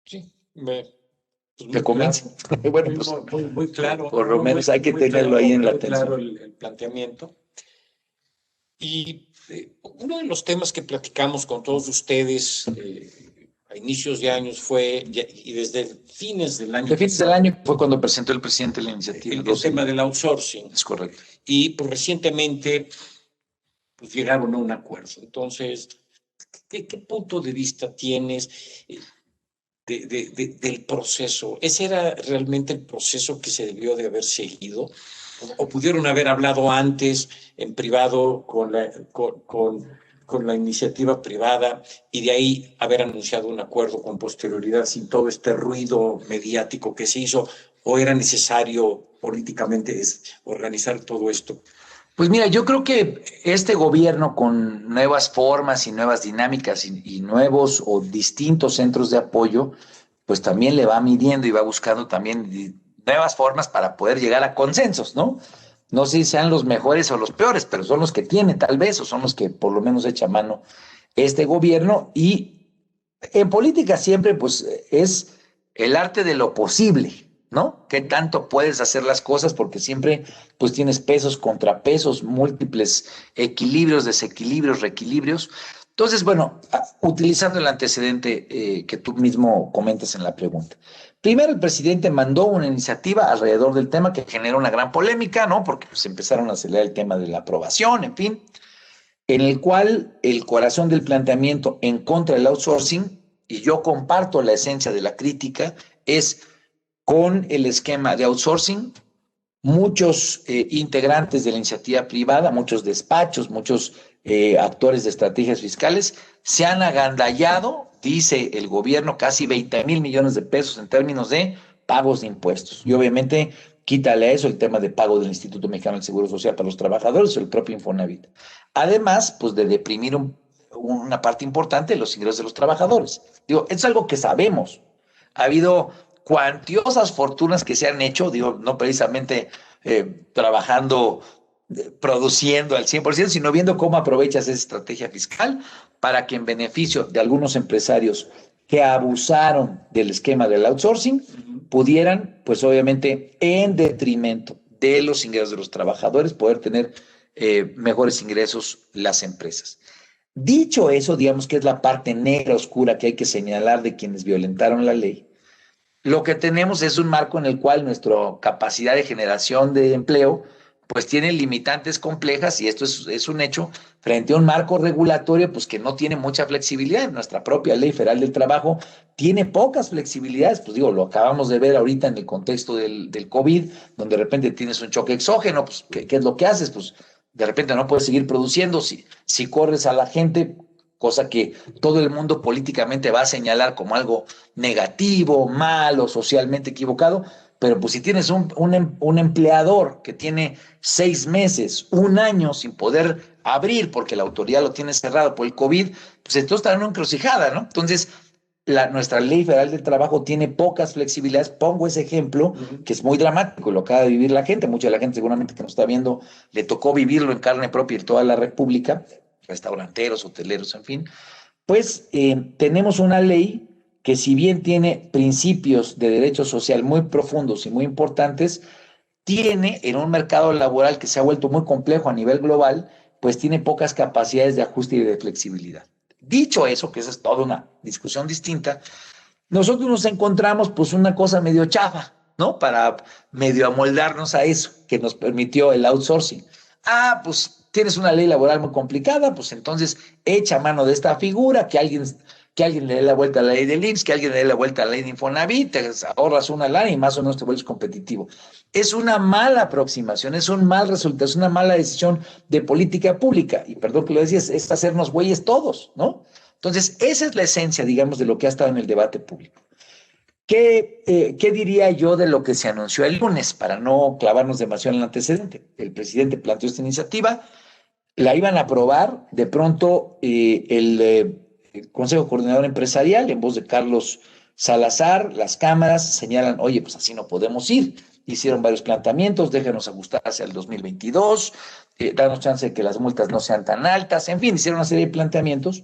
Speaker 2: Sí, me
Speaker 3: convence.
Speaker 2: Claro. Bueno, pues muy claro.
Speaker 3: Por lo menos hay que tenerlo ahí en la atención.
Speaker 2: Claro el planteamiento. Y uno de los temas que platicamos con todos ustedes a inicios de años fue, y desde fines del año.
Speaker 3: De fines del año fue cuando presentó el presidente la iniciativa.
Speaker 2: El tema del outsourcing.
Speaker 3: Es correcto.
Speaker 2: Y pues recientemente pues, llegaron a un acuerdo. Entonces, ¿qué punto de vista tienes del proceso? ¿Ese era realmente el proceso que se debió de haber seguido? ¿O pudieron haber hablado antes en privado con la iniciativa privada y de ahí haber anunciado un acuerdo con posterioridad sin todo este ruido mediático que se hizo? ¿O era necesario políticamente organizar todo esto?
Speaker 3: Pues mira, yo creo que este gobierno con nuevas formas y nuevas dinámicas y nuevos o distintos centros de apoyo, pues también le va midiendo y va buscando también nuevas formas para poder llegar a consensos, ¿no? No sé si sean los mejores o los peores, pero son los que tiene tal vez, o son los que por lo menos echa mano este gobierno. Y en política siempre pues es el arte de lo posible, ¿no? ¿Qué tanto puedes hacer las cosas? Porque siempre pues tienes pesos, contrapesos, múltiples equilibrios, desequilibrios, reequilibrios. Entonces, bueno, utilizando el antecedente que tú mismo comentas en la pregunta. Primero, el presidente mandó una iniciativa alrededor del tema que generó una gran polémica, ¿no? Porque pues, empezaron a acelerar el tema de la aprobación, en fin, en el cual el corazón del planteamiento en contra del outsourcing, y yo comparto la esencia de la crítica, es con el esquema de outsourcing, muchos integrantes de la iniciativa privada, muchos despachos, muchos actores de estrategias fiscales se han agandallado, dice el gobierno, casi 20,000 millones de pesos en términos de pagos de impuestos. Y obviamente quítale a eso el tema de pago del Instituto Mexicano del Seguro Social para los trabajadores o el propio Infonavit. Además, pues de deprimir una parte importante de los ingresos de los trabajadores. Digo, es algo que sabemos. Ha habido cuantiosas fortunas que se han hecho, digo, no precisamente trabajando, produciendo al 100%, sino viendo cómo aprovechas esa estrategia fiscal para que en beneficio de algunos empresarios que abusaron del esquema del outsourcing pudieran, pues obviamente en detrimento de los ingresos de los trabajadores, poder tener mejores ingresos las empresas. Dicho eso, digamos que es la parte negra, oscura que hay que señalar de quienes violentaron la ley. Lo que tenemos es un marco en el cual nuestra capacidad de generación de empleo pues tiene limitantes complejas, y esto es un hecho, frente a un marco regulatorio pues que no tiene mucha flexibilidad. Nuestra propia Ley Federal del Trabajo tiene pocas flexibilidades, pues digo, lo acabamos de ver ahorita en el contexto del COVID, donde de repente tienes un choque exógeno, pues ¿qué es lo que haces? Pues de repente no puedes seguir produciendo si corres a la gente, cosa que todo el mundo políticamente va a señalar como algo negativo, malo, socialmente equivocado. Pero pues si tienes un empleador que tiene 6 meses, 1 año sin poder abrir porque la autoridad lo tiene cerrado por el COVID, pues entonces está en una encrucijada, ¿no? Entonces, nuestra Ley Federal del Trabajo tiene pocas flexibilidades. Pongo ese ejemplo, que es muy dramático, lo acaba de vivir la gente. Mucha de la gente seguramente que nos está viendo le tocó vivirlo en carne propia en toda la República, restauranteros, hoteleros, en fin. Pues tenemos una ley que, si bien tiene principios de derecho social muy profundos y muy importantes, tiene en un mercado laboral que se ha vuelto muy complejo a nivel global, pues tiene pocas capacidades de ajuste y de flexibilidad. Dicho eso, que esa es toda una discusión distinta, nosotros nos encontramos pues una cosa medio chafa, ¿no? Para medio amoldarnos a eso que nos permitió el outsourcing. Pues tienes una ley laboral muy complicada, pues entonces echa mano de esta figura, que alguien le dé la vuelta a la ley del IMSS, que alguien le dé la vuelta a la ley de Infonavit, te ahorras una lana y más o menos te vuelves competitivo. Es una mala aproximación, es un mal resultado, es una mala decisión de política pública. Y perdón que lo decía, es hacernos güeyes todos, ¿no? Entonces, esa es la esencia, digamos, de lo que ha estado en el debate público. ¿Qué diría yo de lo que se anunció el lunes, para no clavarnos demasiado en el antecedente? El presidente planteó esta iniciativa, la iban a aprobar, de pronto el Consejo Coordinador Empresarial, en voz de Carlos Salazar, las cámaras señalan, oye, pues así no podemos ir. Hicieron varios planteamientos, déjenos ajustarse al 2022, danos chance de que las multas no sean tan altas, en fin, hicieron una serie de planteamientos.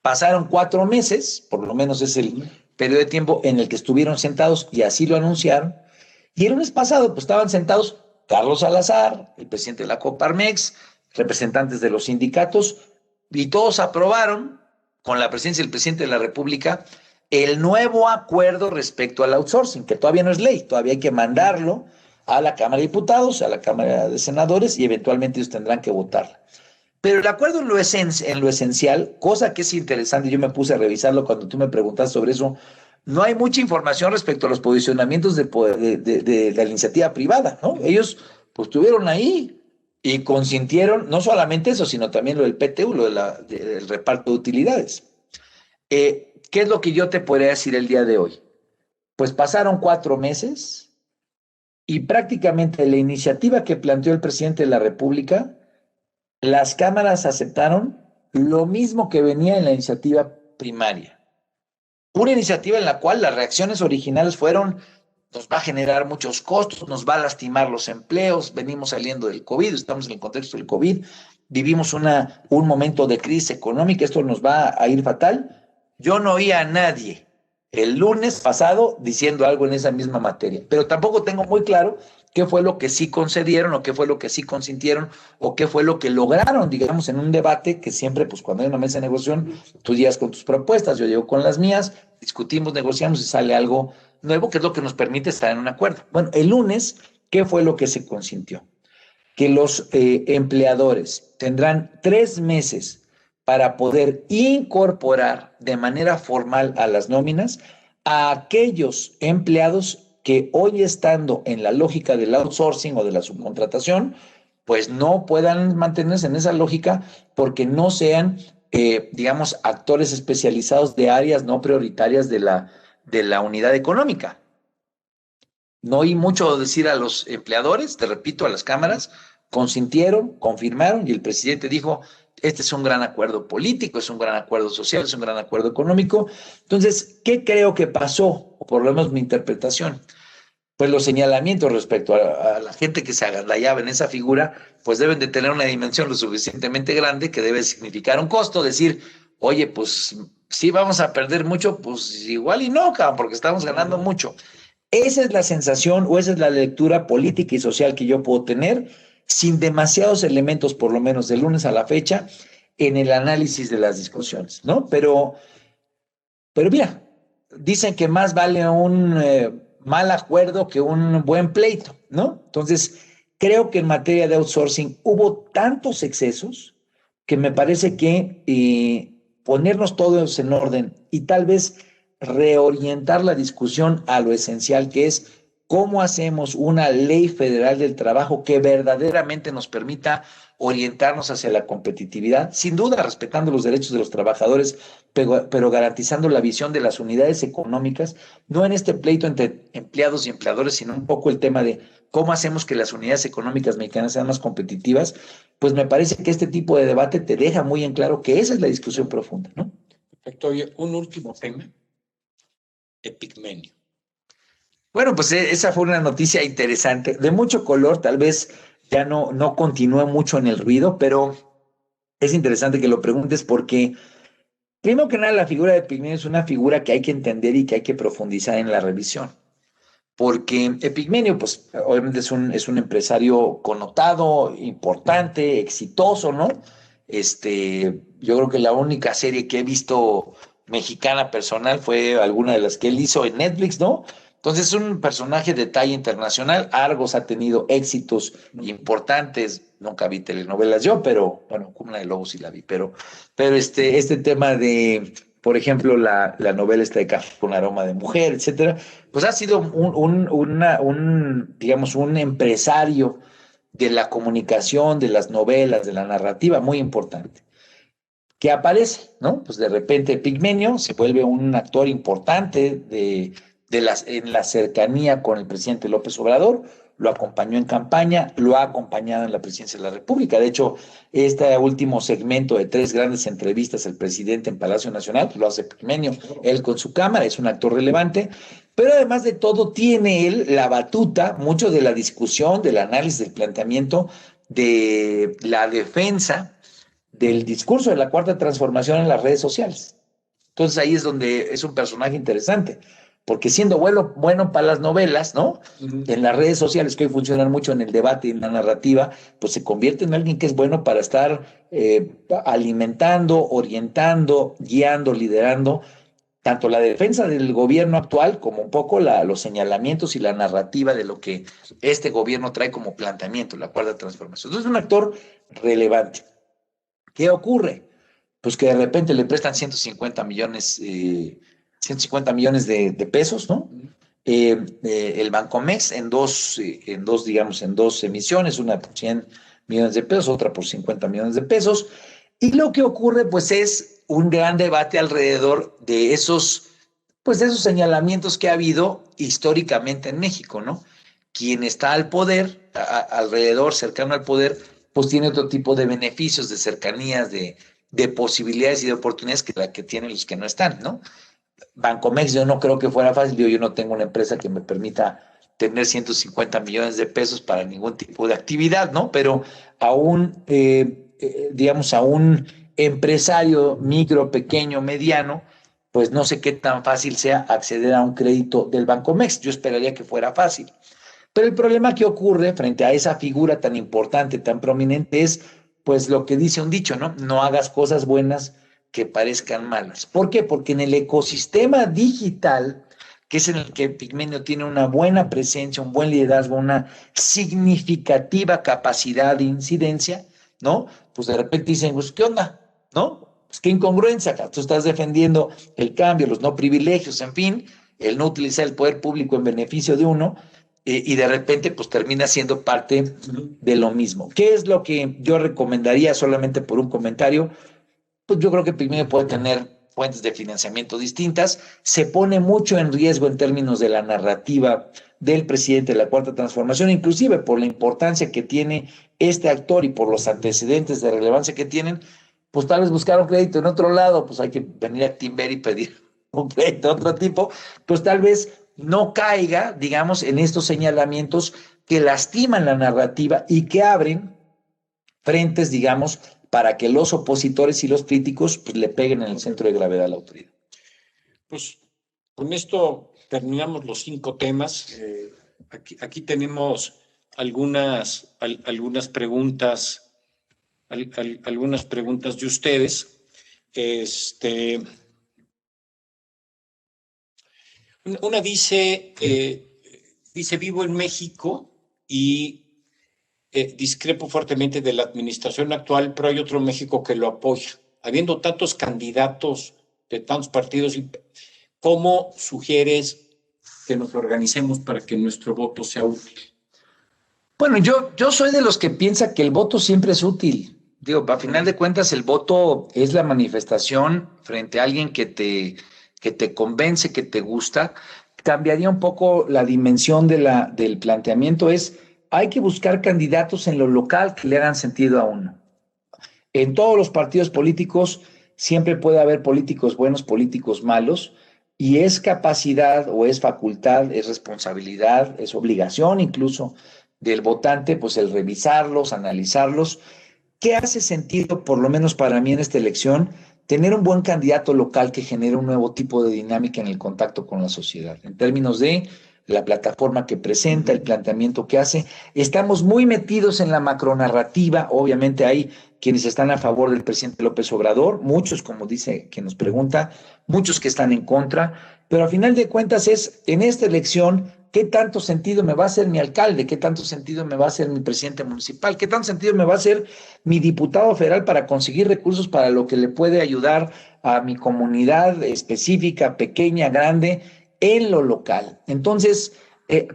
Speaker 3: Pasaron 4 meses, por lo menos es el periodo de tiempo en el que estuvieron sentados y así lo anunciaron. Y el lunes pasado, pues estaban sentados Carlos Salazar, el presidente de la Coparmex, representantes de los sindicatos, y todos aprobaron, con la presencia del presidente de la República, el nuevo acuerdo respecto al outsourcing, que todavía no es ley, todavía hay que mandarlo a la Cámara de Diputados, a la Cámara de Senadores, y eventualmente ellos tendrán que votarla. Pero el acuerdo en lo esencial, cosa que es interesante, yo me puse a revisarlo cuando tú me preguntas sobre eso, no hay mucha información respecto a los posicionamientos de la iniciativa privada, ¿no? Ellos pues estuvieron ahí y consintieron no solamente eso, sino también lo del PTU, lo del reparto de utilidades. ¿Qué es lo que yo te podría decir el día de hoy? Pues pasaron 4 meses y prácticamente la iniciativa que planteó el presidente de la República, las cámaras aceptaron lo mismo que venía en la iniciativa primaria. Una iniciativa en la cual las reacciones originales fueron, nos va a generar muchos costos, nos va a lastimar los empleos, venimos saliendo del COVID, estamos en el contexto del COVID, vivimos un momento de crisis económica, esto nos va a ir fatal. Yo no oí a nadie el lunes pasado diciendo algo en esa misma materia, pero tampoco tengo muy claro qué fue lo que sí concedieron o qué fue lo que sí consintieron o qué fue lo que lograron, digamos, en un debate que siempre, pues cuando hay una mesa de negociación, tú llegas con tus propuestas, yo llego con las mías, discutimos, negociamos y sale algo nuevo, que es lo que nos permite estar en un acuerdo. Bueno, el lunes, ¿qué fue lo que se consintió? Que los empleadores tendrán 3 meses para poder incorporar de manera formal a las nóminas a aquellos empleados que hoy, estando en la lógica del outsourcing o de la subcontratación, pues no puedan mantenerse en esa lógica porque no sean, digamos, actores especializados de áreas no prioritarias de la unidad económica. No oí mucho decir a los empleadores, te repito, a las cámaras, consintieron, confirmaron, y el presidente dijo, este es un gran acuerdo político, es un gran acuerdo social, es un gran acuerdo económico. Entonces, ¿qué creo que pasó? O por lo menos mi interpretación. Pues los señalamientos respecto a la gente que se agandallaba en esa figura, pues deben de tener una dimensión lo suficientemente grande que debe significar un costo, decir, oye, pues sí vamos a perder mucho, pues igual y no, cabrón, porque estamos ganando mucho. Esa es la sensación o esa es la lectura política y social que yo puedo tener, sin demasiados elementos, por lo menos de lunes a la fecha, en el análisis de las discusiones, ¿no? Pero mira, dicen que más vale un mal acuerdo que un buen pleito, ¿no? Entonces, creo que en materia de outsourcing hubo tantos excesos que me parece que ponernos todos en orden y tal vez reorientar la discusión a lo esencial, que es cómo hacemos una ley federal del trabajo que verdaderamente nos permita orientarnos hacia la competitividad, sin duda respetando los derechos de los trabajadores, pero garantizando la visión de las unidades económicas, no en este pleito entre empleados y empleadores, sino un poco el tema de cómo hacemos que las unidades económicas mexicanas sean más competitivas. Pues me parece que este tipo de debate te deja muy en claro que esa es la discusión profunda, ¿no?
Speaker 2: Perfecto. Oye, un último tema, Epigmenio.
Speaker 3: Bueno, pues esa fue una noticia interesante, de mucho color, tal vez ya no continúa mucho en el ruido, pero es interesante que lo preguntes porque, primero que nada, la figura de Epigmenio es una figura que hay que entender y que hay que profundizar en la revisión. Porque Epigmenio, pues obviamente es un empresario connotado, importante, exitoso, ¿no? Yo creo que la única serie que he visto mexicana personal fue alguna de las que él hizo en Netflix, ¿no? Entonces es un personaje de talla internacional. Argos ha tenido éxitos importantes. Nunca vi telenovelas yo, pero bueno, Cuna de Lobos sí la vi, pero este tema de, por ejemplo, la novela esta de Café con aroma de mujer, etcétera, pues ha sido digamos, un empresario de la comunicación, de las novelas, de la narrativa, muy importante. Que aparece, ¿no? Pues de repente Pigmenio se vuelve un actor importante en la cercanía con el presidente López Obrador, lo acompañó en campaña, lo ha acompañado en la presidencia de la República. De hecho, este último segmento de 3 grandes entrevistas al presidente en Palacio Nacional, pues lo hace Pigmenio, él con su cámara, es un actor relevante, pero además de todo tiene él la batuta, mucho de la discusión, del análisis, del planteamiento, de la defensa del discurso de la cuarta transformación en las redes sociales. Entonces ahí es donde es un personaje interesante, porque siendo bueno para las novelas, ¿no? En las redes sociales, que hoy funcionan mucho en el debate y en la narrativa, pues se convierte en alguien que es bueno para estar alimentando, orientando, guiando, liderando tanto la defensa del gobierno actual como un poco los señalamientos y la narrativa de lo que este gobierno trae como planteamiento, la cuarta transformación. Entonces es un actor relevante. ¿Qué ocurre? Pues que de repente le prestan 150 millones de pesos, ¿no? El Bancomex digamos, en dos emisiones, una por 100 millones de pesos, otra por 50 millones de pesos. Y lo que ocurre, pues, es un gran debate alrededor de de esos señalamientos que ha habido históricamente en México, ¿no? Quien está al poder, alrededor, cercano al poder, pues tiene otro tipo de beneficios, de cercanías, de posibilidades y de oportunidades que la que tienen los que no están, ¿no? Bancomex, yo no creo que fuera fácil, yo no tengo una empresa que me permita tener 150 millones de pesos para ningún tipo de actividad, ¿no? Pero digamos, a un empresario micro, pequeño, mediano, pues no sé qué tan fácil sea acceder a un crédito del Bancomex. Yo esperaría que fuera fácil. Pero el problema que ocurre frente a esa figura tan importante, tan prominente, es pues lo que dice un dicho, ¿no? No hagas cosas buenas que parezcan malas. ¿Por qué? Porque en el ecosistema digital, que es en el que Pigmenio tiene una buena presencia, un buen liderazgo, una significativa capacidad de incidencia, ¿no? Pues de repente dicen, pues, ¿qué onda? ¿No? Pues qué incongruencia, tú estás defendiendo el cambio, los no privilegios, en fin, el no utilizar el poder público en beneficio de uno, y de repente pues termina siendo parte de lo mismo. ¿Qué es lo que yo recomendaría solamente por un comentario? Pues yo creo que Pigmenio puede tener fuentes de financiamiento distintas, se pone mucho en riesgo en términos de la narrativa del presidente de la Cuarta Transformación, inclusive por la importancia que tiene este actor y por los antecedentes de relevancia que tienen, pues tal vez buscar un crédito en otro lado, pues hay que venir a Timber y pedir un crédito de otro tipo, pues tal vez no caiga, digamos, en estos señalamientos que lastiman la narrativa y que abren frentes, digamos, para que los opositores y los críticos pues, le peguen en el centro de gravedad a la autoridad.
Speaker 2: Pues con esto terminamos los 5 temas. Aquí tenemos algunas preguntas, algunas preguntas de ustedes. Una dice, vivo en México y discrepo fuertemente de la administración actual, pero hay otro México que lo apoya. Habiendo tantos candidatos de tantos partidos, ¿cómo sugieres que nos organicemos para que nuestro voto sea útil?
Speaker 3: Bueno, yo soy de los que piensa que el voto siempre es útil. Digo, a final de cuentas, el voto es la manifestación frente a alguien que te convence, que te gusta. Cambiaría un poco la dimensión del planteamiento. Hay que buscar candidatos en lo local que le hagan sentido a uno. En todos los partidos políticos siempre puede haber políticos buenos, políticos malos, y es capacidad o es facultad, es responsabilidad, es obligación incluso del votante, pues el revisarlos, analizarlos. ¿Qué hace sentido, por lo menos para mí en esta elección, tener un buen candidato local que genere un nuevo tipo de dinámica en el contacto con la sociedad? En términos de la plataforma que presenta, el planteamiento que hace. Estamos muy metidos en la macronarrativa. Obviamente hay quienes están a favor del presidente López Obrador, muchos, como dice quien nos pregunta, muchos que están en contra, pero al final de cuentas es en esta elección ¿qué tanto sentido me va a hacer mi alcalde? ¿Qué tanto sentido me va a hacer mi presidente municipal? ¿Qué tanto sentido me va a hacer mi diputado federal para conseguir recursos para lo que le puede ayudar a mi comunidad específica, pequeña, grande, en lo local? Entonces,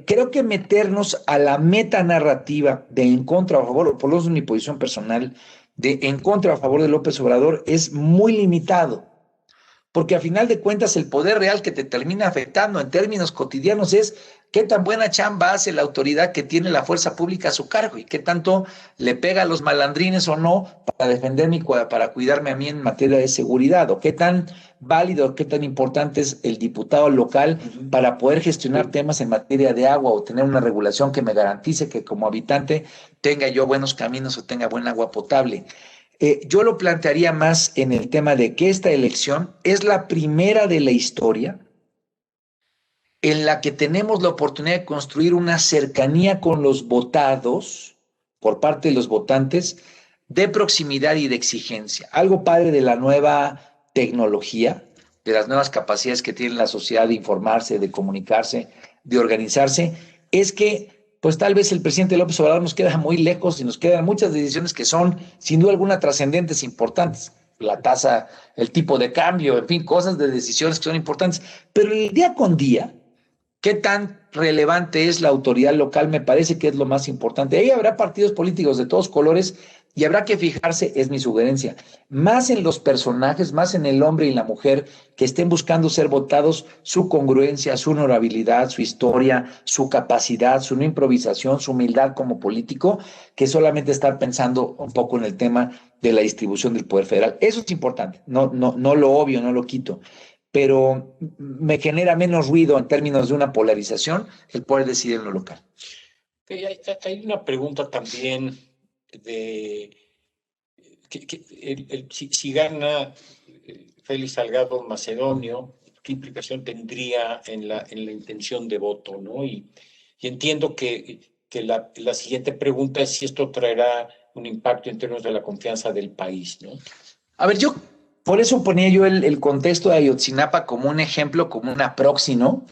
Speaker 3: creo que meternos a la metanarrativa de en contra o a favor, o por lo menos mi posición personal, de en contra o a favor de López Obrador es muy limitado. Porque a final de cuentas el poder real que te termina afectando en términos cotidianos es qué tan buena chamba hace la autoridad que tiene la fuerza pública a su cargo y qué tanto le pega a los malandrines o no para defenderme, para cuidarme a mí en materia de seguridad, o qué tan válido, qué tan importante es el diputado local para poder gestionar temas en materia de agua o tener una regulación que me garantice que como habitante tenga yo buenos caminos o tenga buena agua potable. Yo lo plantearía más en el tema de que esta elección es la primera de la historia en la que tenemos la oportunidad de construir una cercanía con los votados por parte de los votantes de proximidad y de exigencia. Algo padre de la nueva tecnología, de las nuevas capacidades que tiene la sociedad de informarse, de comunicarse, de organizarse, es que pues tal vez el presidente López Obrador nos queda muy lejos y nos quedan muchas decisiones que son, sin duda alguna, trascendentes, importantes. La tasa, el tipo de cambio, en fin, cosas de decisiones que son importantes. Pero el día con día, ¿qué tan relevante es la autoridad local? Me parece que es lo más importante. Ahí habrá partidos políticos de todos colores y habrá que fijarse, es mi sugerencia, más en los personajes, más en el hombre y la mujer que estén buscando ser votados, su congruencia, su honorabilidad, su historia, su capacidad, su no improvisación, su humildad como político, que solamente estar pensando un poco en el tema de la distribución del poder federal. Eso es importante, no lo obvio, no lo quito, pero me genera menos ruido en términos de una polarización el poder decidir en lo local.
Speaker 2: Hay una pregunta también de si gana Félix Salgado Macedonio, ¿qué implicación tendría en la intención de voto, ¿no? Y entiendo que la siguiente pregunta es si esto traerá un impacto en términos de la confianza del país, ¿no?
Speaker 3: A ver, por eso ponía yo el contexto de Ayotzinapa como un ejemplo, como una proxy, ¿no?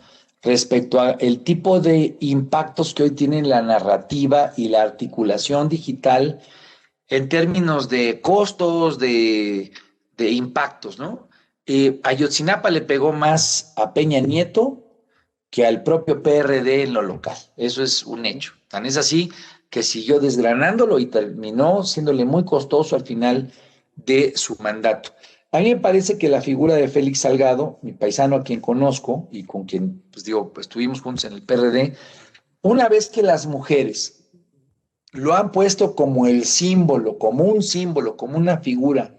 Speaker 3: Respecto al tipo de impactos que hoy tienen la narrativa y la articulación digital en términos de costos, de impactos, ¿no? Ayotzinapa le pegó más a Peña Nieto que al propio PRD en lo local. Eso es un hecho. Tan es así que siguió desgranándolo y terminó siéndole muy costoso al final de su mandato. A mí me parece que la figura de Félix Salgado, mi paisano a quien conozco y con quien, pues estuvimos juntos en el PRD, una vez que las mujeres lo han puesto como el símbolo, como un símbolo, como una figura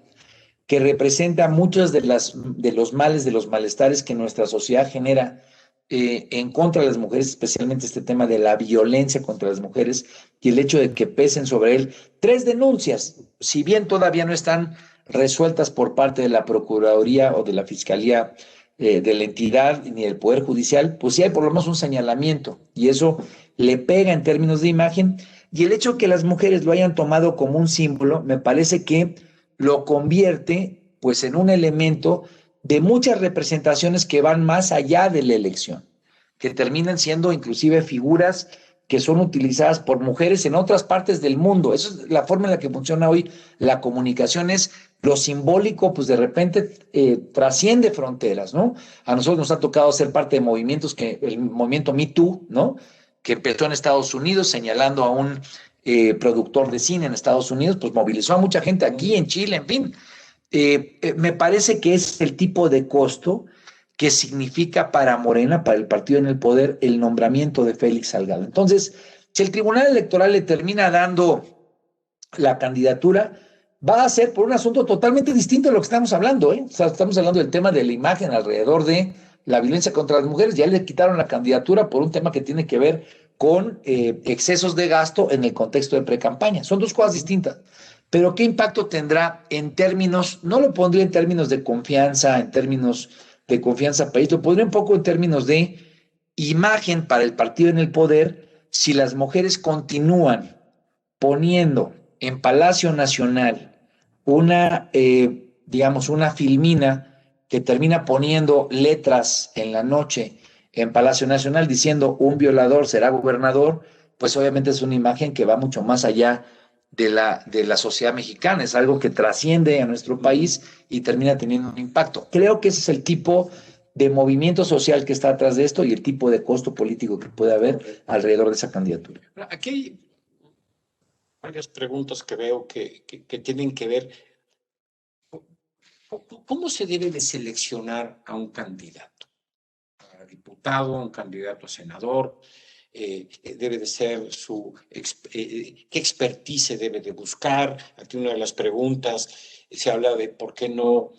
Speaker 3: que representa muchos de los males, de los malestares que nuestra sociedad genera en contra de las mujeres, especialmente este tema de la violencia contra las mujeres y el hecho de que pesen sobre él 3 denuncias, si bien todavía no están resueltas por parte de la Procuraduría o de la Fiscalía de la entidad ni del Poder Judicial, pues sí hay por lo menos un señalamiento y eso le pega en términos de imagen, y el hecho de que las mujeres lo hayan tomado como un símbolo me parece que lo convierte pues en un elemento de muchas representaciones que van más allá de la elección, que terminan siendo inclusive figuras que son utilizadas por mujeres en otras partes del mundo. Esa es la forma en la que funciona hoy la comunicación, es lo simbólico, pues de repente trasciende fronteras, ¿no? A nosotros nos ha tocado ser parte de movimientos, el movimiento Me Too, ¿no? Que empezó en Estados Unidos señalando a un productor de cine en Estados Unidos, pues movilizó a mucha gente aquí, en Chile, en fin. Me parece que es el tipo de costo que significa para Morena, para el partido en el poder, el nombramiento de Félix Salgado. Entonces, si el Tribunal Electoral le termina dando la candidatura, va a ser por un asunto totalmente distinto de lo que estamos hablando, ¿eh? O sea, estamos hablando del tema de la imagen alrededor de la violencia contra las mujeres. Ya le quitaron la candidatura por un tema que tiene que ver con excesos de gasto en el contexto de precampaña. Son dos cosas distintas. Pero ¿qué impacto tendrá en términos, no lo pondría en términos de confianza, en términos de confianza país, lo pondría un poco en términos de imagen para el partido en el poder si las mujeres continúan poniendo en Palacio Nacional digamos, una filmina que termina poniendo letras en la noche en Palacio Nacional diciendo un violador será gobernador, pues obviamente es una imagen que va mucho más allá de la sociedad mexicana, es algo que trasciende a nuestro país y termina teniendo un impacto. Creo que ese es el tipo de movimiento social que está atrás de esto y el tipo de costo político que puede haber alrededor de esa candidatura.
Speaker 2: Aquí hay varias preguntas que veo que tienen que ver. ¿Cómo se debe de seleccionar a un candidato? A diputado, a un candidato a senador. Debe de ser qué expertise se debe de buscar. Aquí una de las preguntas se habla de por qué no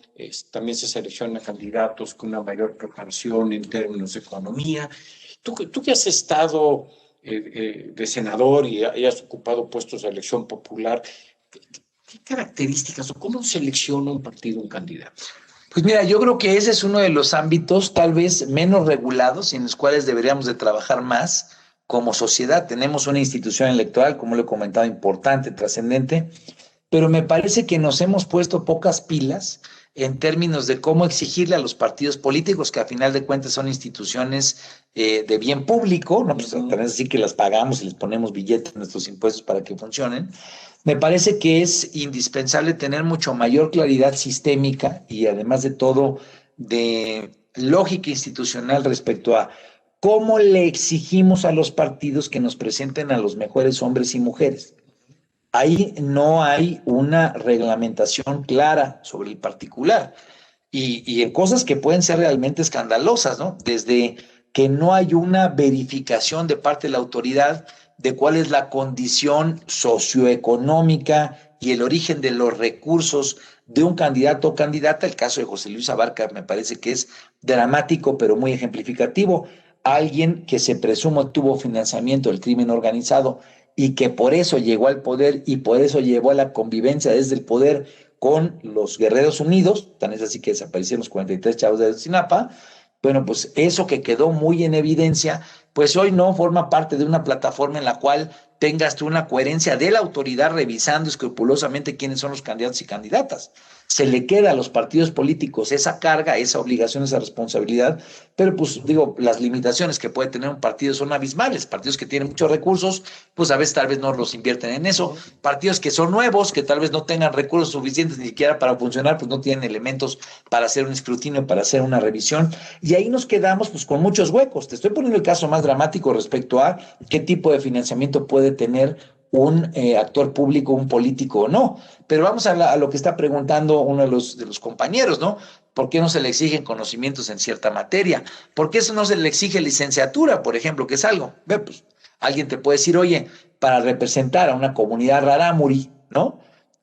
Speaker 2: también se seleccionan candidatos con una mayor preparación en términos de economía. Tú que has estado de senador y has ocupado puestos de elección popular, ¿qué características o cómo selecciona un partido un candidato?
Speaker 3: Pues mira, yo creo que ese es uno de los ámbitos tal vez menos regulados y en los cuales deberíamos de trabajar más. Como sociedad tenemos una institución electoral, como lo he comentado, importante, trascendente, pero me parece que nos hemos puesto pocas pilas en términos de cómo exigirle a los partidos políticos, que a final de cuentas son instituciones de bien público, ¿no? Pues también es así que las pagamos y les ponemos billetes en nuestros impuestos para que funcionen. Me parece que es indispensable tener mucho mayor claridad sistémica y además de todo de lógica institucional respecto a cómo le exigimos a los partidos que nos presenten a los mejores hombres y mujeres. Ahí no hay una reglamentación clara sobre el particular y en cosas que pueden ser realmente escandalosas, ¿no? Desde que no hay una verificación de parte de la autoridad de cuál es la condición socioeconómica y el origen de los recursos de un candidato o candidata. El caso de José Luis Abarca me parece que es dramático, pero muy ejemplificativo. Alguien que se presume tuvo financiamiento del crimen organizado y que por eso llegó al poder y por eso llevó a la convivencia desde el poder con los Guerreros Unidos, tan es así que desaparecieron los 43 chavos de Ayotzinapa. Bueno, pues eso que quedó muy en evidencia, pues hoy no forma parte de una plataforma en la cual tengas tú una coherencia de la autoridad revisando escrupulosamente quiénes son los candidatos y candidatas. Se le queda a los partidos políticos esa carga, esa obligación, esa responsabilidad, pero pues digo, las limitaciones que puede tener un partido son abismales. Partidos que tienen muchos recursos, pues a veces tal vez no los invierten en eso. Partidos que son nuevos, que tal vez no tengan recursos suficientes ni siquiera para funcionar, pues no tienen elementos para hacer un escrutinio, para hacer una revisión. Y ahí nos quedamos pues con muchos huecos. Te estoy poniendo el caso más dramático respecto a qué tipo de financiamiento puede tener un actor público, un político o no. Pero vamos a lo que está preguntando uno de los compañeros, ¿no? ¿Por qué no se le exigen conocimientos en cierta materia? ¿Por qué eso no se le exige licenciatura, por ejemplo, que es algo? Ve, pues, alguien te puede decir, oye, para representar a una comunidad rarámuri, ¿no?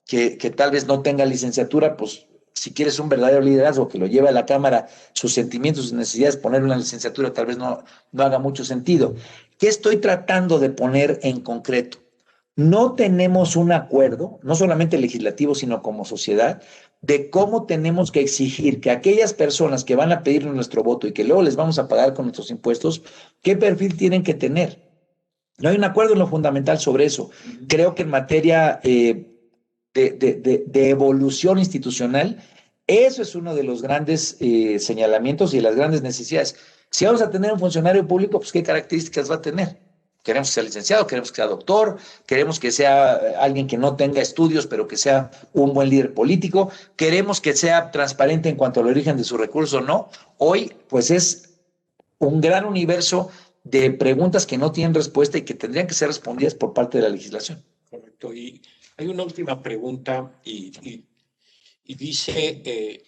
Speaker 3: Que tal vez no tenga licenciatura, pues si quieres un verdadero liderazgo que lo lleve a la Cámara, sus sentimientos, sus necesidades, poner una licenciatura tal vez no haga mucho sentido. ¿Qué estoy tratando de poner en concreto? No tenemos un acuerdo, no solamente legislativo, sino como sociedad, de cómo tenemos que exigir que aquellas personas que van a pedirnos nuestro voto y que luego les vamos a pagar con nuestros impuestos, ¿qué perfil tienen que tener? No hay un acuerdo en lo fundamental sobre eso. Creo que en materia de evolución institucional, eso es uno de los grandes señalamientos y de las grandes necesidades. Si vamos a tener un funcionario público, pues ¿qué características va a tener? Queremos que sea licenciado, queremos que sea doctor, queremos que sea alguien que no tenga estudios, pero que sea un buen líder político. Queremos que sea transparente en cuanto al origen de su recurso, ¿no? Hoy, pues es un gran universo de preguntas que no tienen respuesta y que tendrían que ser respondidas por parte de la legislación.
Speaker 2: Correcto. Y hay una última pregunta y dice,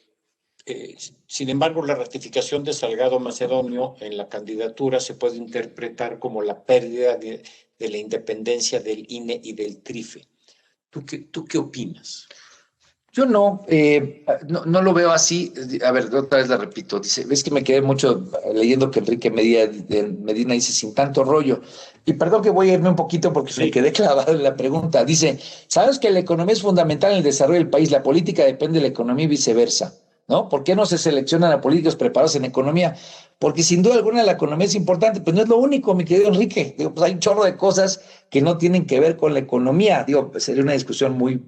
Speaker 2: sin embargo, la ratificación de Salgado Macedonio en la candidatura se puede interpretar como la pérdida de la independencia del INE y del TRIFE. ¿Tú qué opinas?
Speaker 3: Yo no lo veo así. A ver, otra vez la repito. Dice, ves que me quedé mucho leyendo que Enrique Medina dice sin tanto rollo. Y perdón que voy a irme un poquito porque me quedé clavado en la pregunta. Dice, ¿sabes que la economía es fundamental en el desarrollo del país? La política depende de la economía y viceversa, ¿no? ¿Por qué no se seleccionan a políticos preparados en economía? Porque sin duda alguna la economía es importante, pero no es lo único, mi querido Enrique. Digo, pues hay un chorro de cosas que no tienen que ver con la economía. Digo, pues sería una discusión muy,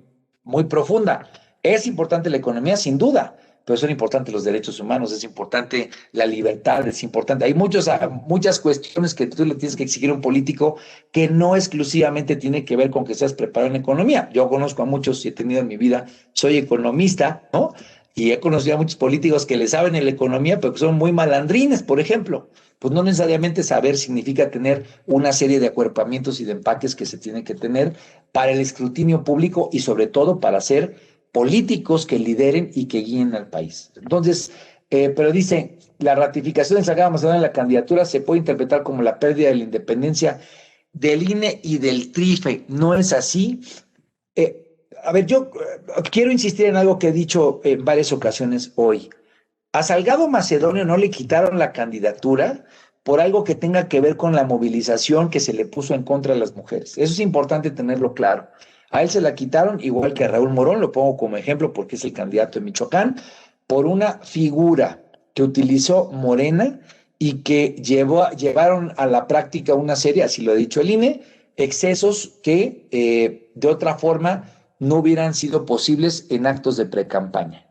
Speaker 3: muy profunda. Es importante la economía, sin duda, pero son importantes los derechos humanos, es importante la libertad, es importante. Hay muchas cuestiones que tú le tienes que exigir a un político que no exclusivamente tiene que ver con que seas preparado en economía. Yo conozco a muchos y he tenido en mi vida, soy economista, ¿no? Y he conocido a muchos políticos que le saben en la economía, pero que son muy malandrines, por ejemplo. Pues no necesariamente saber significa tener una serie de acuerpamientos y de empaques que se tienen que tener para el escrutinio público y sobre todo para ser políticos que lideren y que guíen al país. Entonces, pero dice, la ratificación de Salgado Macedonio en la candidatura se puede interpretar como la pérdida de la independencia del INE y del TRIFE. ¿No es así? A ver, yo quiero insistir en algo que he dicho en varias ocasiones hoy. A Salgado Macedonio no le quitaron la candidatura por algo que tenga que ver con la movilización que se le puso en contra de las mujeres. Eso es importante tenerlo claro. A él se la quitaron, igual que a Raúl Morón, lo pongo como ejemplo porque es el candidato de Michoacán, por una figura que utilizó Morena y que llevaron a la práctica una serie, así lo ha dicho el INE, excesos que de otra forma no hubieran sido posibles en actos de precampaña.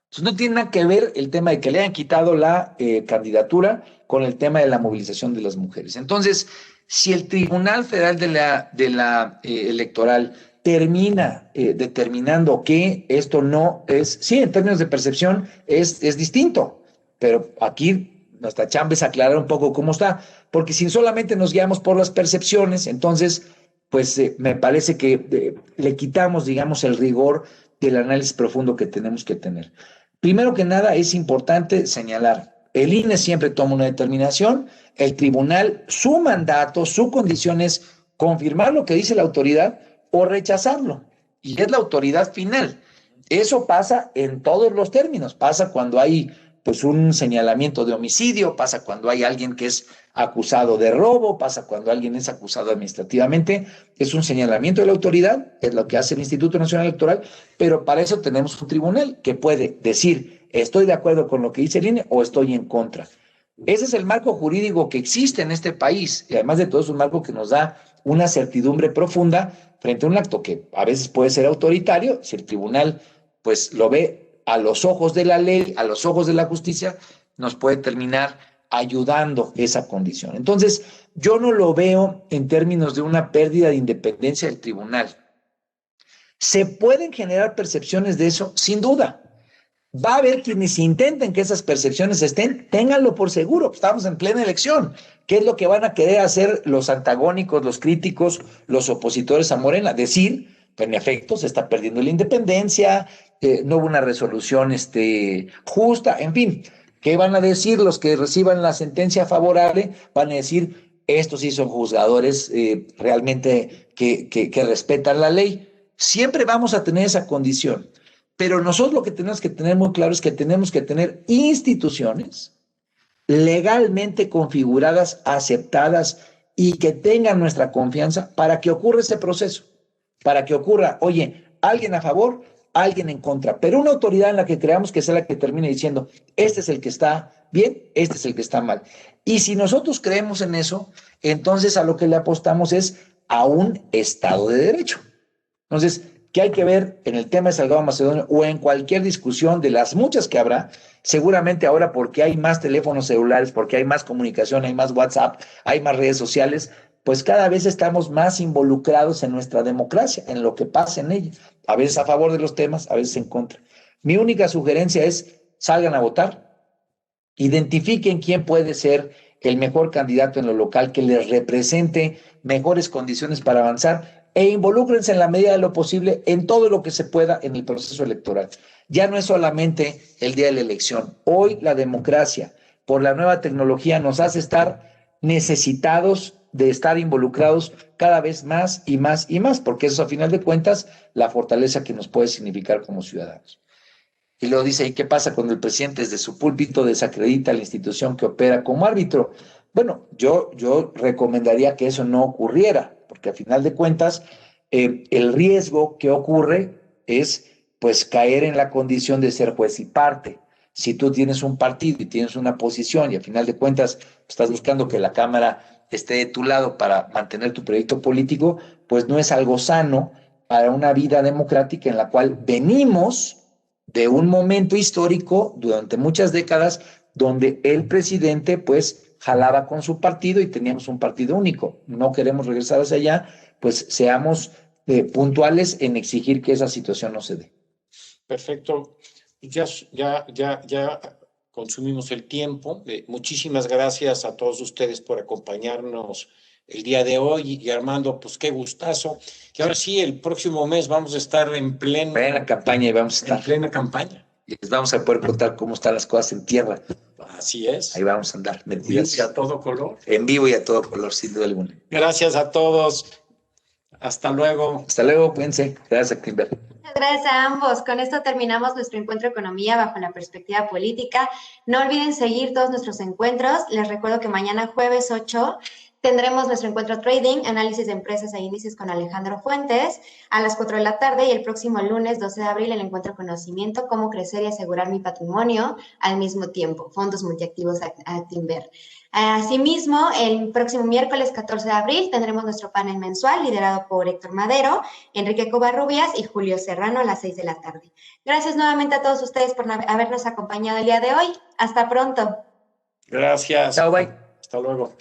Speaker 3: Entonces no tiene nada que ver el tema de que le hayan quitado la candidatura con el tema de la movilización de las mujeres. Entonces, si el Tribunal Federal de la Electoral termina determinando que esto no es, sí, en términos de percepción es distinto, pero aquí nuestra chamba es aclarar un poco cómo está, porque si solamente nos guiamos por las percepciones, entonces, pues me parece que le quitamos, digamos, el rigor del análisis profundo que tenemos que tener. Primero que nada, es importante señalar, el INE siempre toma una determinación, el tribunal, su mandato, su condición es confirmar lo que dice la autoridad o rechazarlo, y es la autoridad final. Eso pasa en todos los términos, pasa cuando hay pues un señalamiento de homicidio, pasa cuando hay alguien que es acusado de robo, pasa cuando alguien es acusado administrativamente, es un señalamiento de la autoridad, es lo que hace el Instituto Nacional Electoral, pero para eso tenemos un tribunal que puede decir, estoy de acuerdo con lo que dice el INE o estoy en contra. Ese es el marco jurídico que existe en este país, y además de todo es un marco que nos da una certidumbre profunda frente a un acto que a veces puede ser autoritario, si el tribunal pues lo ve a los ojos de la ley, a los ojos de la justicia, nos puede terminar ayudando esa condición. Entonces, yo no lo veo en términos de una pérdida de independencia del tribunal. ¿Se pueden generar percepciones de eso? Sin duda. Va a haber quienes intenten que esas percepciones estén, ténganlo por seguro, estamos en plena elección. ¿Qué es lo que van a querer hacer los antagónicos, los críticos, los opositores a Morena? Decir, pues en efecto, se está perdiendo la independencia, no hubo una resolución justa, en fin. ¿Qué van a decir los que reciban la sentencia favorable? Van a decir, estos sí son juzgadores realmente que respetan la ley. Siempre vamos a tener esa condición. Pero nosotros lo que tenemos que tener muy claro es que tenemos que tener instituciones legalmente configuradas, aceptadas y que tengan nuestra confianza para que ocurra ese proceso, para que ocurra, oye, alguien a favor, alguien en contra, pero una autoridad en la que creamos que sea la que termine diciendo, este es el que está bien, este es el que está mal. Y si nosotros creemos en eso, entonces a lo que le apostamos es a un Estado de Derecho. Entonces, ¿qué hay que ver en el tema de Salgado Macedonio o en cualquier discusión de las muchas que habrá? Seguramente ahora porque hay más teléfonos celulares, porque hay más comunicación, hay más WhatsApp, hay más redes sociales, pues cada vez estamos más involucrados en nuestra democracia, en lo que pasa en ella, a veces a favor de los temas, a veces en contra. Mi única sugerencia es, salgan a votar, identifiquen quién puede ser el mejor candidato en lo local, que les represente mejores condiciones para avanzar, e involúcrense en la medida de lo posible en todo lo que se pueda en el proceso electoral. Ya no es solamente el día de la elección. Hoy la democracia, por la nueva tecnología, nos hace estar necesitados de estar involucrados cada vez más y más y más, porque eso, a final de cuentas, la fortaleza que nos puede significar como ciudadanos. Y luego dice, ¿y qué pasa cuando el presidente desde su púlpito desacredita a la institución que opera como árbitro? Bueno, yo recomendaría que eso no ocurriera, porque a final de cuentas, el riesgo que ocurre es pues caer en la condición de ser juez y parte. Si tú tienes un partido y tienes una posición y a final de cuentas estás buscando que la Cámara esté de tu lado para mantener tu proyecto político, pues no es algo sano para una vida democrática en la cual venimos de un momento histórico durante muchas décadas donde el presidente pues jalaba con su partido y teníamos un partido único. No queremos regresar hacia allá, pues seamos puntuales en exigir que esa situación no se dé.
Speaker 2: Perfecto. Ya consumimos el tiempo. Muchísimas gracias a todos ustedes por acompañarnos el día de hoy. Y Armando, pues qué gustazo. Y ahora sí, el próximo mes vamos a estar en
Speaker 3: plena campaña y vamos a estar
Speaker 2: en plena campaña.
Speaker 3: Y les vamos a poder contar cómo están las cosas en tierra.
Speaker 2: Así es.
Speaker 3: Ahí vamos a andar.
Speaker 2: En vivo y a todo color.
Speaker 3: En vivo y a todo color, sin duda alguna.
Speaker 2: Gracias a todos. Hasta luego.
Speaker 3: Hasta luego, cuídense. Gracias, Kimber.
Speaker 1: Muchas gracias a ambos. Con esto terminamos nuestro encuentro Economía bajo la perspectiva política. No olviden seguir todos nuestros encuentros. Les recuerdo que mañana jueves 8 tendremos nuestro encuentro Trading, análisis de empresas e índices con Alejandro Fuentes a las 4 de la tarde y el próximo lunes 12 de abril el encuentro Conocimiento, cómo crecer y asegurar mi patrimonio al mismo tiempo, fondos multiactivos Actinver. Asimismo, el próximo miércoles 14 de abril tendremos nuestro panel mensual liderado por Héctor Madero, Enrique Covarrubias y Julio Serrano a las 6 de la tarde. Gracias nuevamente a todos ustedes por habernos acompañado el día de hoy. Hasta pronto.
Speaker 2: Gracias.
Speaker 3: Chao, bye.
Speaker 2: Hasta luego.